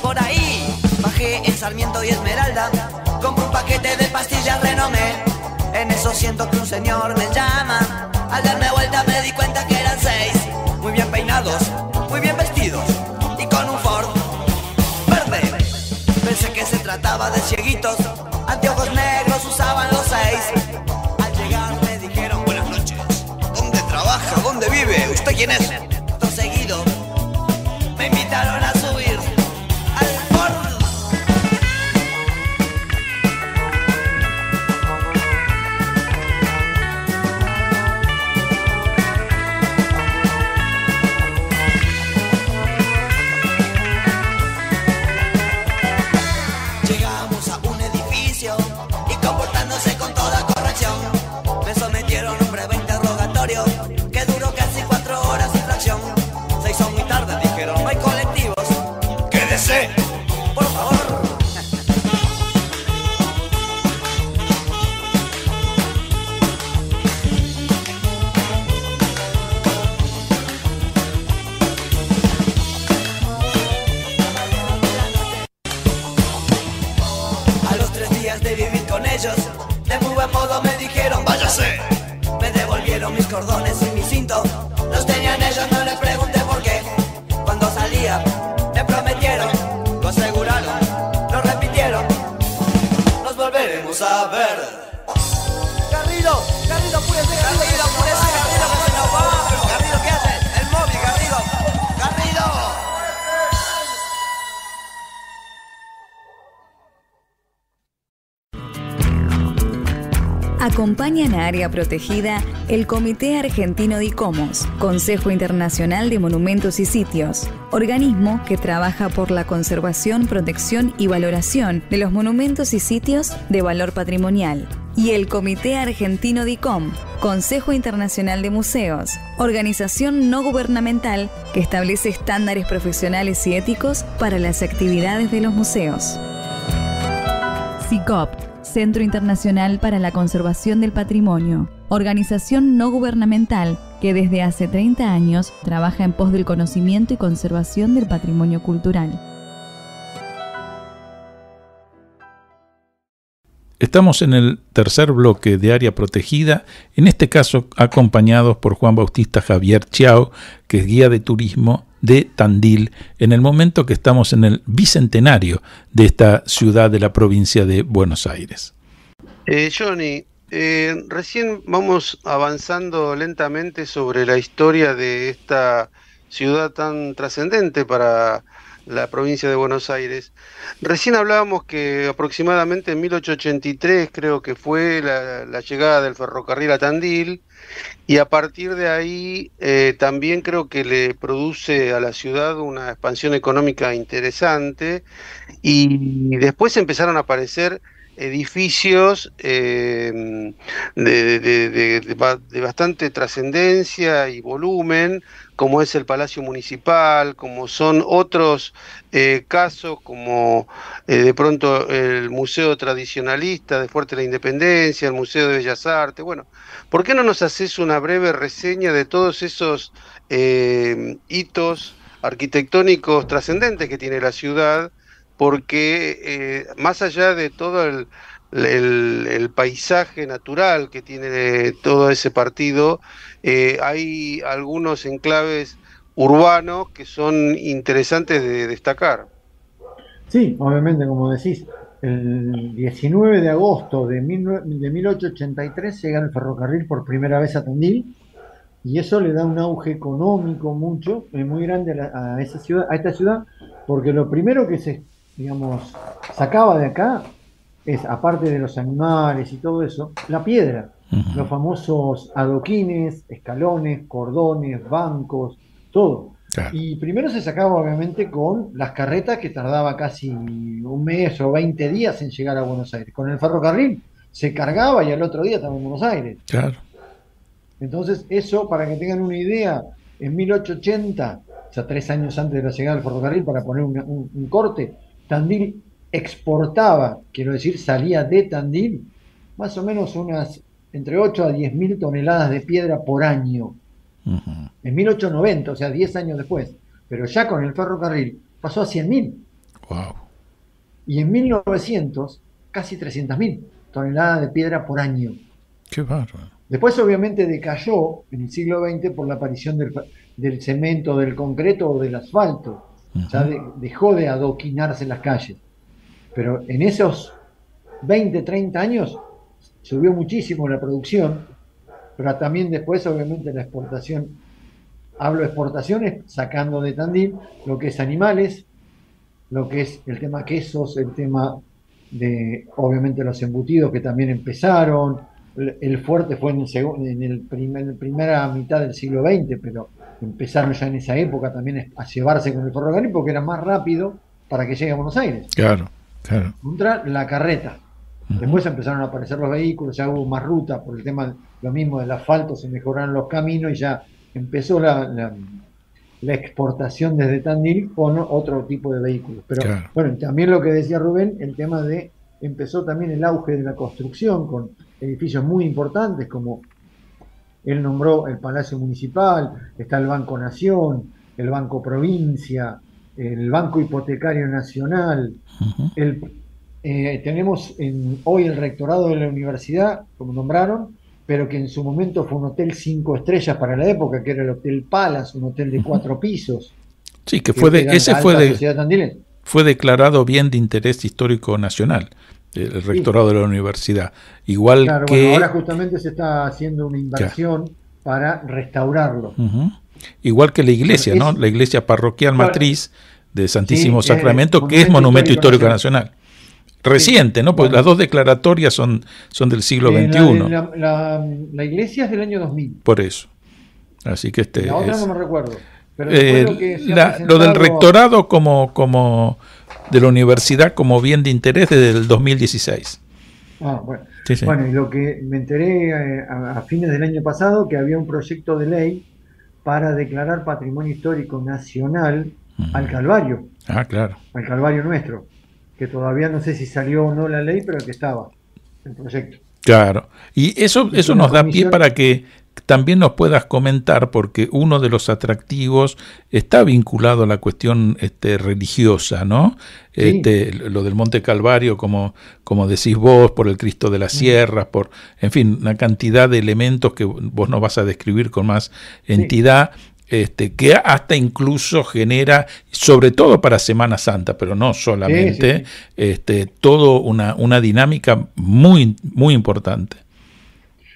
S6: Por ahí bajé en Sarmiento y Esmeralda. Compré un paquete de pastillas Renomé. En eso siento que un señor me llama. Al darme vuelta me di cuenta que eran 6. Muy bien peinados, muy bien vestidos y con un Ford verde. Pensé que se trataba de cieguitos. Anteojos negros usaban los 6. Al llegar me dijeron buenas noches. ¿Dónde trabaja? ¿Dónde vive? ¿Usted quién es? Todo seguido me invitaron a subir al Ford. Llegamos a un edificio y comportándose con toda corrección, me sometieron a un breve interrogatorio que duró casi 4 horas sin fracción. Se hizo muy tarde, dijeron, no hay colectivos. ¡Quédese! Por favor. A los 3 días de vivir con ellos, de muy buen modo me dijeron, váyase. Me devolvieron mis cordones y mi cinto. Los tenían ellos, no les pregunté por qué. Cuando salía, me prometieron, lo aseguraron, lo repitieron. Nos volveremos a ver. Garrido, Garrido, apúrese, Garrido, apúrese, Garrido, que se nos va. Garrido, ¿qué haces? El móvil, Garrido. Garrido.
S7: Acompañan a Área Protegida el Comité Argentino de ICOMOS, Consejo Internacional de Monumentos y Sitios, organismo que trabaja por la conservación, protección y valoración de los monumentos y sitios de valor patrimonial, y el Comité Argentino de ICOM, Consejo Internacional de Museos, organización no gubernamental que establece estándares profesionales y éticos para las actividades de los museos. CICOP, Centro Internacional para la Conservación del Patrimonio, organización no gubernamental que desde hace 30 años trabaja en pos del conocimiento y conservación del patrimonio cultural.
S1: Estamos en el tercer bloque de Área Protegida, en este caso acompañados por Juan Bautista Javier Chiao, que es guía de turismo de Tandil, en el momento que estamos en el bicentenario de esta ciudad de la provincia de Buenos Aires.
S2: Johnny, recién vamos avanzando lentamente sobre la historia de esta ciudad tan trascendente para la provincia de Buenos Aires. Recién hablábamos que aproximadamente en 1883 creo que fue la llegada del ferrocarril a Tandil, y a partir de ahí también creo que le produce a la ciudad una expansión económica interesante, y después empezaron a aparecer edificios de bastante trascendencia y volumen, como es el Palacio Municipal, como son otros casos, como de pronto el Museo Tradicionalista de Fuerte la Independencia, el Museo de Bellas Artes. Bueno, ¿por qué no nos haces una breve reseña de todos esos hitos arquitectónicos trascendentes que tiene la ciudad? Porque más allá de todo el paisaje natural que tiene todo ese partido, hay algunos enclaves urbanos que son interesantes de destacar.
S5: Sí, obviamente, como decís, el 19 de agosto de 1883 llega el ferrocarril por primera vez a Tandil, Y eso le da un auge económico muy grande a esa ciudad, a esta ciudad, porque lo primero que digamos, sacaba de acá es, aparte de los animales y todo eso, la piedra. Los famosos adoquines, escalones, cordones, bancos, todo.
S1: Claro.
S5: Y primero se sacaba obviamente con las carretas, que tardaba casi un mes o 20 días en llegar a Buenos Aires. Con el ferrocarril se cargaba y al otro día estaba en Buenos Aires.
S1: Claro.
S5: Entonces eso, para que tengan una idea, en 1880, o sea, 3 años antes de la llegada del ferrocarril, para poner un corte, Tandil exportaba, quiero decir, salía de Tandil, más o menos unas entre 8 a 10 mil toneladas de piedra por año. En 1890, o sea, 10 años después. Pero ya con el ferrocarril pasó a 100.000.
S1: Wow.
S5: Y en 1900, casi 300.000 toneladas de piedra por año.
S1: Qué bárbaro.
S5: Después obviamente decayó en el siglo XX por la aparición del cemento, del concreto o del asfalto. Ya dejó de adoquinarse las calles. Pero en esos 20, 30 años subió muchísimo la producción, pero también después obviamente la exportación. Hablo de exportaciones sacando de Tandil lo que es animales, lo que es el tema quesos, el tema de obviamente los embutidos que también empezaron. El fuerte fue en la primera mitad del siglo XX, pero empezaron ya en esa época también a llevarse con el ferrocarril porque era más rápido para que llegue a Buenos Aires.
S1: Claro, claro.
S5: Contra la carreta. Después empezaron a aparecer los vehículos, ya hubo más ruta por el tema, lo mismo del asfalto, se mejoraron los caminos y ya empezó la exportación desde Tandil con otro tipo de vehículos. Pero
S1: claro.
S5: Bueno, también lo que decía Rubén, el tema de, empezó también el auge de la construcción con edificios muy importantes, como él nombró el Palacio Municipal, está el Banco Nación, el Banco Provincia, el Banco Hipotecario Nacional, tenemos hoy el rectorado de la universidad, como nombraron, pero que en su momento fue un hotel 5 estrellas para la época, que era el Hotel Palace, un hotel de 4 pisos.
S1: Sí, que fue declarado bien de interés histórico nacional, el rectorado de la universidad. Igual
S5: claro,
S1: que...
S5: Bueno, ahora justamente se está haciendo una inversión para restaurarlo.
S1: Igual que la iglesia, ¿no? La iglesia parroquial matriz de Santísimo Sacramento, que es Monumento Histórico Nacional. Reciente, ¿no? Pues las dos declaratorias son del siglo XXI.
S5: La iglesia es del año 2000.
S1: Por eso. Así que
S5: la otra no me recuerdo. Pero
S1: lo del rectorado como de la universidad como bien de interés desde el 2016.
S5: Bueno.
S1: Sí.
S5: Bueno, y lo que me enteré a fines del año pasado, que había un proyecto de ley para declarar Patrimonio Histórico Nacional al Calvario.
S1: Claro.
S5: Al Calvario nuestro. Que todavía no sé si salió o no la ley, pero que estaba el proyecto.
S1: Claro, y eso nos da pie para que también nos puedas comentar, porque uno de los atractivos está vinculado a la cuestión religiosa, ¿no?
S5: Sí.
S1: Lo del Monte Calvario, como decís vos, por el Cristo de las Sierras, por, en fin, una cantidad de elementos que vos nos vas a describir con más entidad. Que hasta incluso genera, sobre todo para Semana Santa, pero no solamente, todo una dinámica muy, muy importante.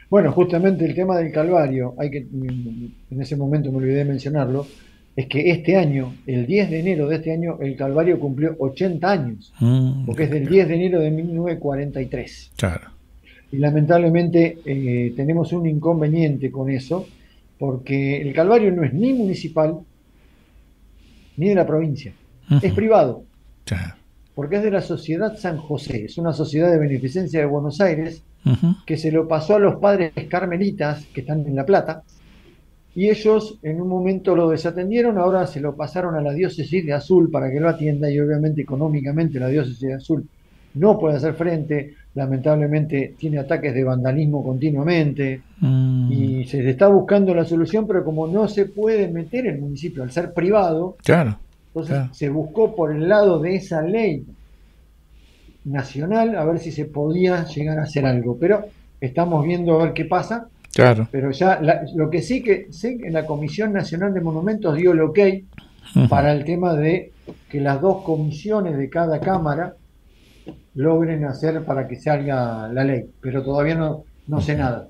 S5: Bueno, justamente el tema del Calvario, en ese momento me olvidé de mencionarlo, es que este año, el 10 de enero de este año, el Calvario cumplió 80 años, porque es del 10 de enero de 1943.
S1: Claro.
S5: Y lamentablemente tenemos un inconveniente con eso, porque el Calvario no es ni municipal ni de la provincia, es privado, porque es de la Sociedad San José, es una sociedad de beneficencia de Buenos Aires que se lo pasó a los padres carmelitas que están en La Plata, y ellos en un momento lo desatendieron, ahora se lo pasaron a la diócesis de Azul para que lo atienda, y obviamente económicamente la diócesis de Azul no puede hacer frente, lamentablemente tiene ataques de vandalismo continuamente, y se le está buscando la solución, pero como no se puede meter el municipio al ser privado, entonces se buscó por el lado de esa ley nacional a ver si se podía llegar a hacer algo, pero estamos viendo a ver qué pasa. Pero ya lo que sí que sé que la Comisión Nacional de Monumentos dio el ok para el tema de que las dos comisiones de cada cámara logren hacer para que salga la ley, pero todavía no sé nada.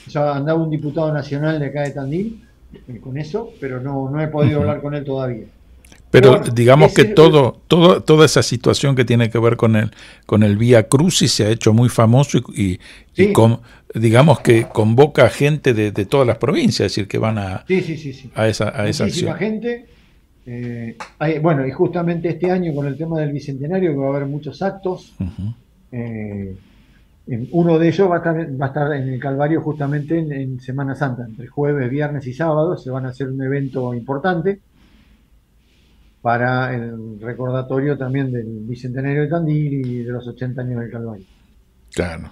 S5: Ya andaba un diputado nacional de acá de Tandil con eso, pero no he podido hablar con él todavía.
S1: Pero
S5: bueno,
S1: digamos que toda esa situación que tiene que ver con el Vía Crucis se ha hecho muy famoso y
S5: sí,
S1: digamos que convoca gente de todas las provincias, es decir, que van
S5: sí.
S1: a esa
S5: Muchísima
S1: acción.
S5: gente. Bueno, y justamente este año con el tema del Bicentenario que va a haber muchos actos. eh, Uno de ellos va a estar en el Calvario justamente en Semana Santa, entre jueves, viernes y sábado. Se van a hacer un evento importante para el recordatorio también del Bicentenario de Tandil y de los 80 años del Calvario.
S1: Claro.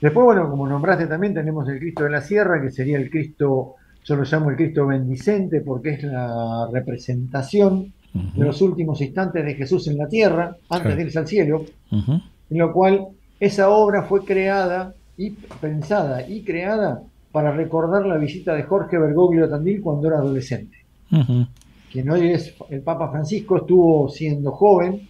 S5: Después, bueno, como nombraste también, tenemos el Cristo de la Sierra, que sería el Cristo, yo lo llamo el Cristo bendicente, porque es la representación de los últimos instantes de Jesús en la tierra, antes de irse al cielo, en lo cual esa obra fue creada y pensada y creada para recordar la visita de Jorge Bergoglio a Tandil cuando era adolescente. Quien hoy es el Papa Francisco, estuvo siendo joven,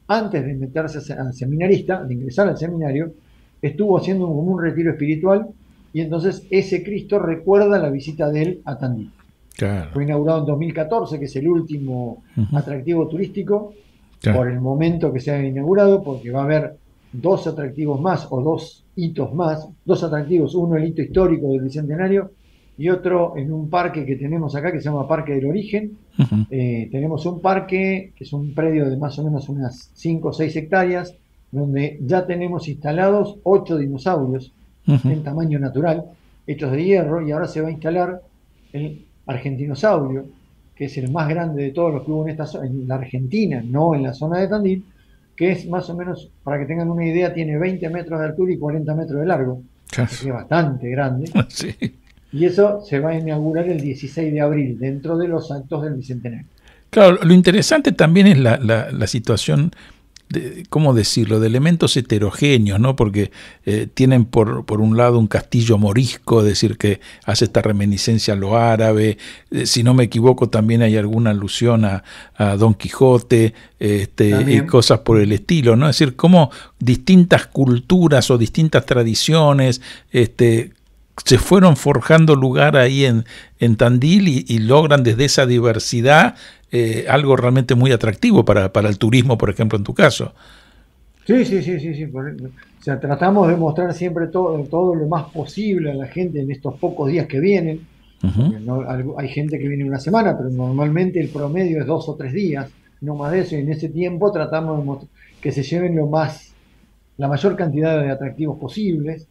S5: antes de meterse al seminarista, de ingresar al seminario, estuvo haciendo como un retiro espiritual y entonces ese Cristo recuerda la visita de él a Tandil.
S1: Claro.
S5: Fue inaugurado en 2014, que es el último atractivo turístico,
S1: Claro.
S5: por el momento que se ha inaugurado, porque va a haber 2 atractivos más o 2 hitos más, 2 atractivos, uno el hito histórico del Bicentenario y otro en un parque que tenemos acá que se llama Parque del Origen. Tenemos un parque que es un predio de más o menos unas 5 o 6 hectáreas, donde ya tenemos instalados 8 dinosaurios en tamaño natural, hechos de hierro, y ahora se va a instalar el argentinosaurio, que es el más grande de todos los que hubo en la Argentina, no en la zona de Tandil, que es más o menos, para que tengan una idea, tiene 20 metros de altura y 40 metros de largo,
S1: Claro.
S5: es bastante grande.
S1: Sí.
S5: Y eso se va a inaugurar el 16 de abril, dentro de los actos del Bicentenario.
S1: Claro, lo interesante también es la situación, ¿cómo decirlo?, de elementos heterogéneos, ¿no? Porque tienen por un lado un castillo morisco, es decir, que hace esta reminiscencia a lo árabe. Si no me equivoco, también hay alguna alusión a Don Quijote, y cosas por el estilo, ¿no? Es decir, cómo distintas culturas o distintas tradiciones se fueron forjando lugar ahí en Tandil y logran desde esa diversidad algo realmente muy atractivo para el turismo, por ejemplo, en tu caso.
S5: Sí. O sea, tratamos de mostrar siempre todo lo más posible a la gente en estos pocos días que vienen. Hay gente que viene una semana, pero normalmente el promedio es 2 o 3 días, no más de eso, y en ese tiempo tratamos de que se lleven la mayor cantidad de atractivos posibles.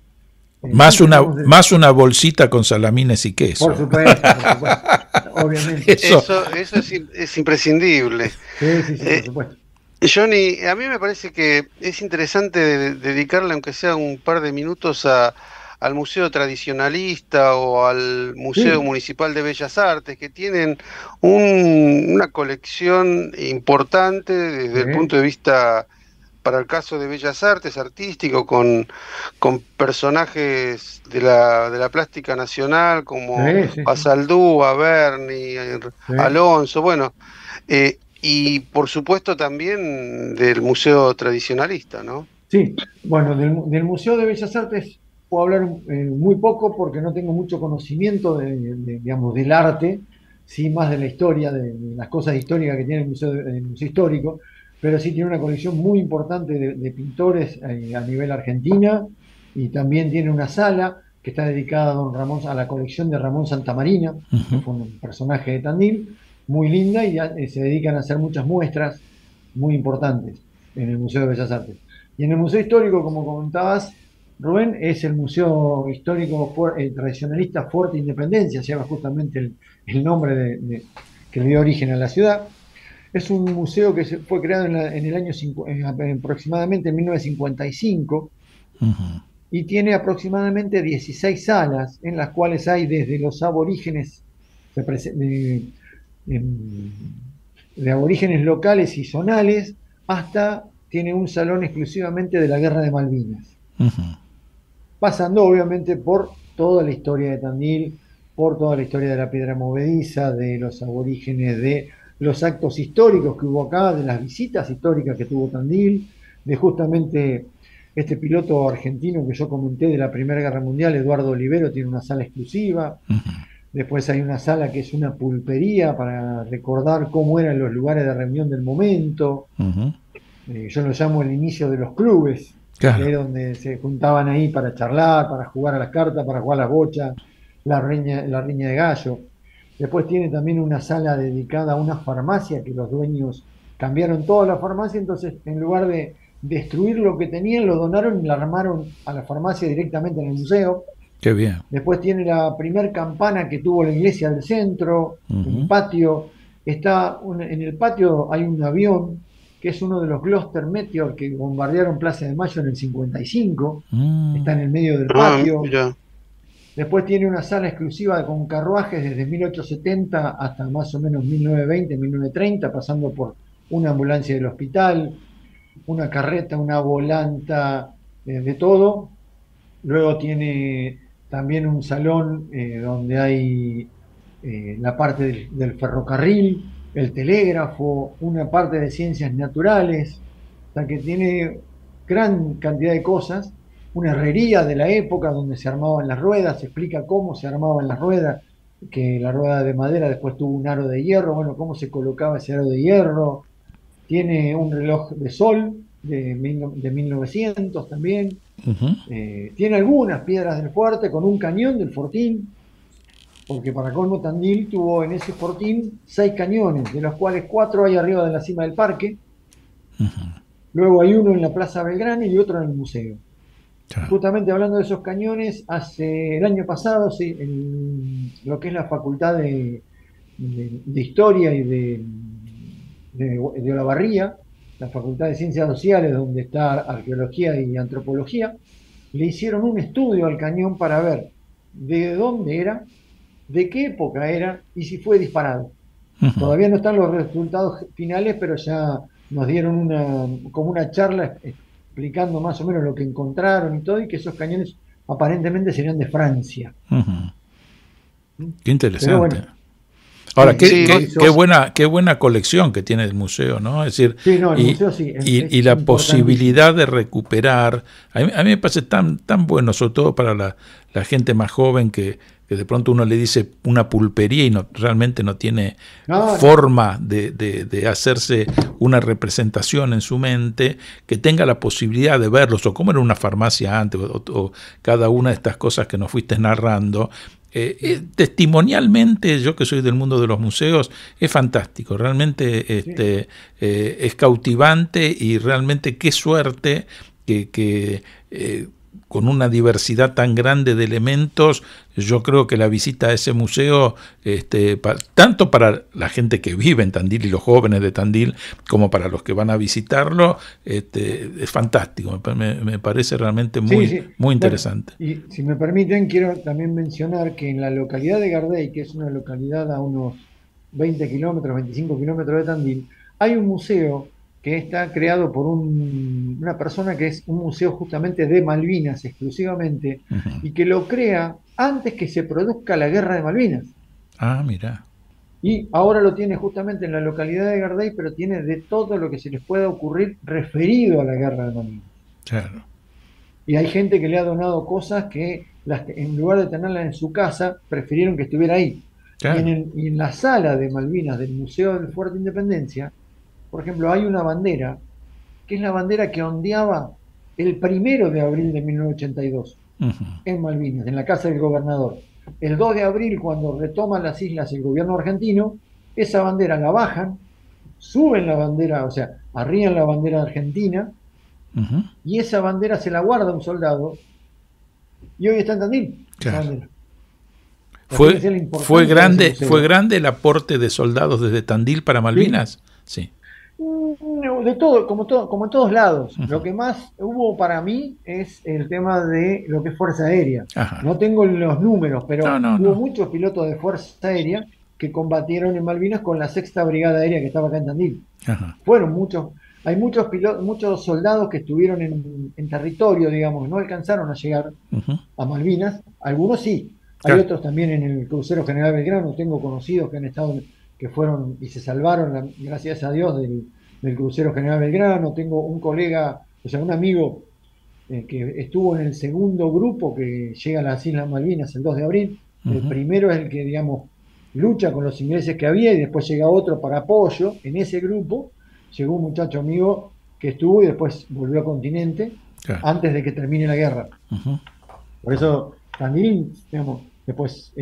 S1: Más una bolsita con salamines y queso.
S5: Por supuesto, obviamente.
S2: Eso es imprescindible.
S5: Sí, por supuesto.
S2: Johnny, a mí me parece que es interesante dedicarle, aunque sea un par de minutos, al Museo Tradicionalista o al Museo Municipal de Bellas Artes, que tienen una colección importante desde el punto de vista, para el caso de Bellas Artes, artístico, con personajes de la plástica nacional como Basaldúa, Berni, Alonso, bueno, y por supuesto también del Museo Tradicionalista, ¿no?
S5: Sí, bueno, del Museo de Bellas Artes puedo hablar muy poco porque no tengo mucho conocimiento digamos, del arte, sí, más de la historia, de las cosas históricas que tiene el Museo Histórico, pero sí tiene una colección muy importante de pintores a nivel Argentina, y también tiene una sala que está dedicada a la colección de Ramón Santamarina, que fue un personaje de Tandil, muy linda, y se dedican a hacer muchas muestras muy importantes en el Museo de Bellas Artes. Y en el Museo Histórico, como comentabas, Rubén, es el Museo Histórico Tradicionalista Fuerte Independencia, lleva justamente el nombre que le dio origen a la ciudad. Es un museo que fue creado en el año aproximadamente en 1955 y tiene aproximadamente 16 salas en las cuales hay desde los aborígenes de aborígenes locales y zonales hasta tiene un salón exclusivamente de la Guerra de Malvinas. Pasando obviamente por toda la historia de Tandil, por toda la historia de la piedra movediza, de los aborígenes, de los actos históricos que hubo acá, de las visitas históricas que tuvo Tandil, de justamente Este piloto argentino que yo comenté de la Primera Guerra Mundial, Eduardo Olivero, tiene una sala exclusiva. Después hay una sala que es una pulpería para recordar cómo eran los lugares de reunión del momento. Yo lo llamo el inicio de los clubes,
S1: Claro.
S5: que es donde se juntaban ahí para charlar, para jugar a las cartas, para jugar a las bochas, la riña de gallo. Después tiene también una sala dedicada a una farmacia que los dueños cambiaron toda la farmacia, entonces en lugar de destruir lo que tenían, lo donaron y la armaron a la farmacia directamente en el museo.
S1: Qué bien.
S5: Después tiene la primer campana que tuvo la iglesia del centro, en el patio. En el patio hay un avión que es uno de los Gloster Meteor que bombardearon Plaza de Mayo en el 55. Está en el medio del patio.
S2: Mira.
S5: Después tiene una sala exclusiva con carruajes desde 1870 hasta más o menos 1920, 1930, pasando por una ambulancia del hospital, una carreta, una volanta, de todo. Luego tiene también un salón donde hay la parte del ferrocarril, el telégrafo, una parte de ciencias naturales, o sea que tiene gran cantidad de cosas. Una herrería de la época donde se armaban las ruedas, se explica cómo se armaban las ruedas, que la rueda de madera después tuvo un aro de hierro, bueno, cómo se colocaba ese aro de hierro. Tiene un reloj de sol de 1900 también. Tiene algunas piedras del fuerte con un cañón del Fortín, porque para colmo Tandil tuvo en ese Fortín 6 cañones, de los cuales 4 hay arriba de la cima del parque. Luego hay uno en la Plaza Belgrano y otro en el museo. Claro. Justamente hablando de esos cañones, el año pasado, sí, lo que es la Facultad de Historia y de Olavarría, la Facultad de Ciencias Sociales, donde está Arqueología y Antropología, le hicieron un estudio al cañón para ver de dónde era, de qué época era y si fue disparado. Todavía no están los resultados finales, pero ya nos dieron como una charla explicando más o menos lo que encontraron y todo, y que esos cañones aparentemente serían de Francia.
S1: Qué interesante.
S5: Bueno,
S1: ahora, qué buena colección que tiene el museo, ¿no? Es decir,
S5: sí, no, el museo sí,
S1: y la posibilidad de recuperar, a mí me parece tan bueno, sobre todo para la gente más joven que de pronto uno le dice una pulpería y realmente no tiene forma de hacerse una representación en su mente, que tenga la posibilidad de verlos, o cómo era una farmacia antes, o cada una de estas cosas que nos fuiste narrando. Testimonialmente, yo que soy del mundo de los museos, es fantástico, realmente es cautivante, y realmente qué suerte que con una diversidad tan grande de elementos, yo creo que la visita a ese museo, tanto para la gente que vive en Tandil y los jóvenes de Tandil, como para los que van a visitarlo, es fantástico, me parece realmente muy interesante.
S5: Bueno, y si me permiten, quiero también mencionar que en la localidad de Gardey, que es una localidad a unos 20 kilómetros, 25 kilómetros de Tandil, hay un museo que está creado por una persona que es un museo justamente de Malvinas exclusivamente, y que lo crea antes que se produzca la guerra de Malvinas.
S1: Ah, mira.
S5: Y ahora lo tiene justamente en la localidad de Gardey, pero tiene de todo lo que se les pueda ocurrir referido a la guerra de Malvinas.
S1: Claro.
S5: Y hay gente que le ha donado cosas que en lugar de tenerlas en su casa, prefirieron que estuviera ahí. Claro. Y en la sala de Malvinas del Museo del Fuerte Independencia, por ejemplo, hay una bandera, que es la bandera que ondeaba el 1 de abril de 1982 en Malvinas, en la casa del gobernador. El 2 de abril, cuando retoman las islas el gobierno argentino, esa bandera la bajan, suben la bandera, o sea, arrían la bandera argentina, y esa bandera se la guarda un soldado, y hoy está en Tandil.
S1: Claro. ¿Fue grande el aporte de soldados desde Tandil para Malvinas? Sí.
S5: De todo, como en todos lados. Lo que más hubo para mí es el tema de lo que es Fuerza Aérea. No tengo los números, pero hubo muchos pilotos de Fuerza Aérea que combatieron en Malvinas con la 6ª Brigada Aérea que estaba acá en Tandil. Fueron muchos. Hay muchos soldados que estuvieron en territorio, digamos, no alcanzaron a llegar a Malvinas. Algunos sí. Hay otros también en el crucero General Belgrano. Tengo conocidos que han estado, que fueron y se salvaron, gracias a Dios, del crucero General Belgrano. Tengo un colega, o sea, un amigo que estuvo en el segundo grupo que llega a las Islas Malvinas el 2 de abril. El primero es el que, digamos, lucha con los ingleses que había y después llega otro para apoyo. En ese grupo llegó un muchacho amigo que estuvo y después volvió a Continente antes de que termine la guerra. Por eso Tandil, digamos, después,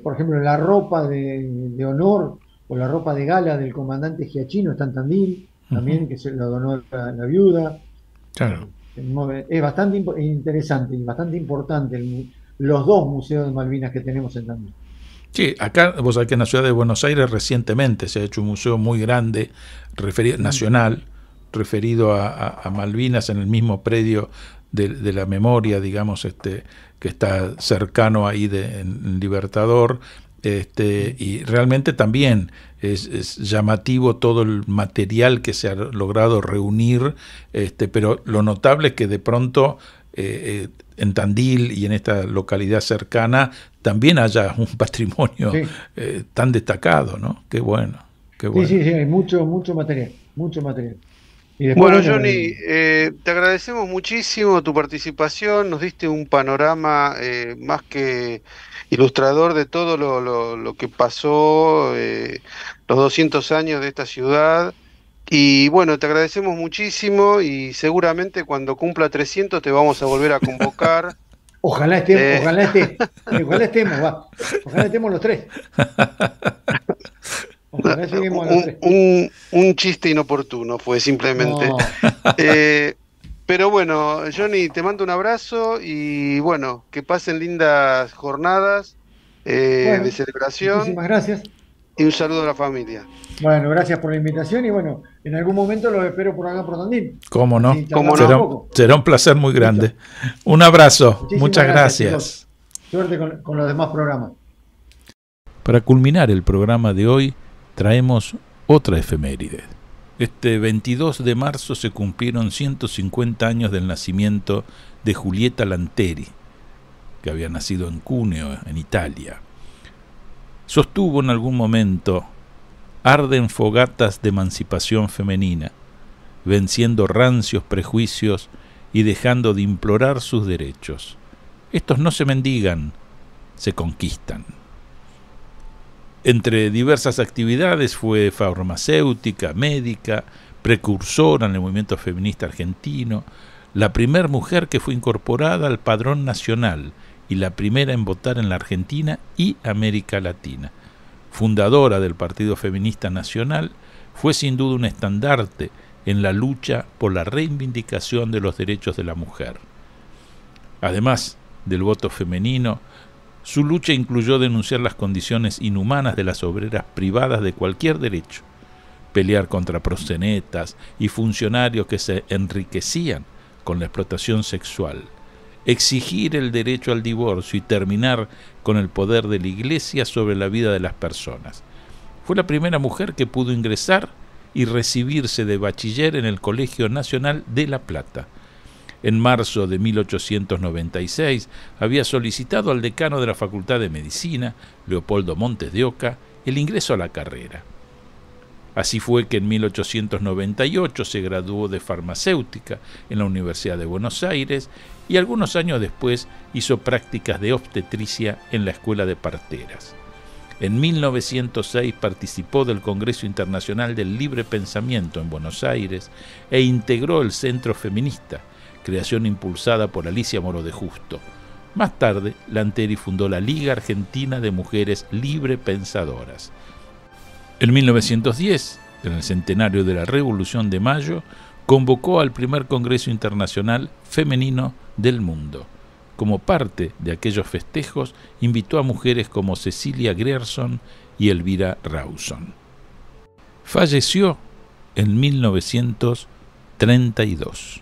S5: por ejemplo, la ropa de honor o la ropa de gala del comandante Giachino está en Tandil, también, que se lo donó la viuda.
S1: Claro.
S5: Es bastante interesante y bastante importante los dos museos de Malvinas que tenemos en Tandil.
S1: Sí, acá, vos sabés que en la ciudad de Buenos Aires recientemente se ha hecho un museo muy grande, nacional, referido a Malvinas, en el mismo predio de la memoria, digamos, que está cercano ahí en Libertador, y realmente también es llamativo todo el material que se ha logrado reunir, pero lo notable es que de pronto en Tandil y en esta localidad cercana también haya un patrimonio tan destacado, ¿no? Qué bueno, qué bueno.
S5: Sí, hay mucho material, mucho material.
S2: Y después, bueno, Johnny, te agradecemos muchísimo tu participación, nos diste un panorama más que ilustrador de todo lo que pasó, los 200 años de esta ciudad, y bueno, te agradecemos muchísimo y seguramente cuando cumpla 300 te vamos a volver a convocar.
S5: Ojalá estemos los tres.
S2: Un chiste inoportuno fue simplemente. No. Pero bueno, Johnny, te mando un abrazo y bueno, que pasen lindas jornadas de celebración.
S5: Muchísimas gracias.
S2: Y un saludo a la familia.
S5: Bueno, gracias por la invitación y bueno, en algún momento los espero por acá por Tandil.
S1: ¿Cómo no? Será un placer muy grande. Un abrazo. Muchas gracias.
S5: Suerte con los demás programas.
S1: Para culminar el programa de hoy, traemos otra efeméride. Este 22 de marzo se cumplieron 150 años del nacimiento de Julieta Lanteri, que había nacido en Cuneo, en Italia. Sostuvo en algún momento: arden fogatas de emancipación femenina, venciendo rancios prejuicios y dejando de implorar sus derechos. Estos no se mendigan, se conquistan. Entre diversas actividades fue farmacéutica, médica, precursora en el movimiento feminista argentino, la primera mujer que fue incorporada al Padrón Nacional y la primera en votar en la Argentina y América Latina. Fundadora del Partido Feminista Nacional, fue sin duda un estandarte en la lucha por la reivindicación de los derechos de la mujer. Además del voto femenino, su lucha incluyó denunciar las condiciones inhumanas de las obreras privadas de cualquier derecho, pelear contra proxenetas y funcionarios que se enriquecían con la explotación sexual, exigir el derecho al divorcio y terminar con el poder de la Iglesia sobre la vida de las personas. Fue la primera mujer que pudo ingresar y recibirse de bachiller en el Colegio Nacional de La Plata. En marzo de 1896 había solicitado al decano de la Facultad de Medicina, Leopoldo Montes de Oca, el ingreso a la carrera. Así fue que en 1898 se graduó de farmacéutica en la Universidad de Buenos Aires y algunos años después hizo prácticas de obstetricia en la Escuela de Parteras. En 1906 participó del Congreso Internacional del Libre Pensamiento en Buenos Aires e integró el Centro Feminista, creación impulsada por Alicia Moro de Justo. Más tarde, Lanteri fundó la Liga Argentina de Mujeres Libre Pensadoras. En 1910, en el centenario de la Revolución de Mayo, convocó al primer Congreso Internacional Femenino del Mundo. Como parte de aquellos festejos, invitó a mujeres como Cecilia Grierson y Elvira Rawson. Falleció en 1932.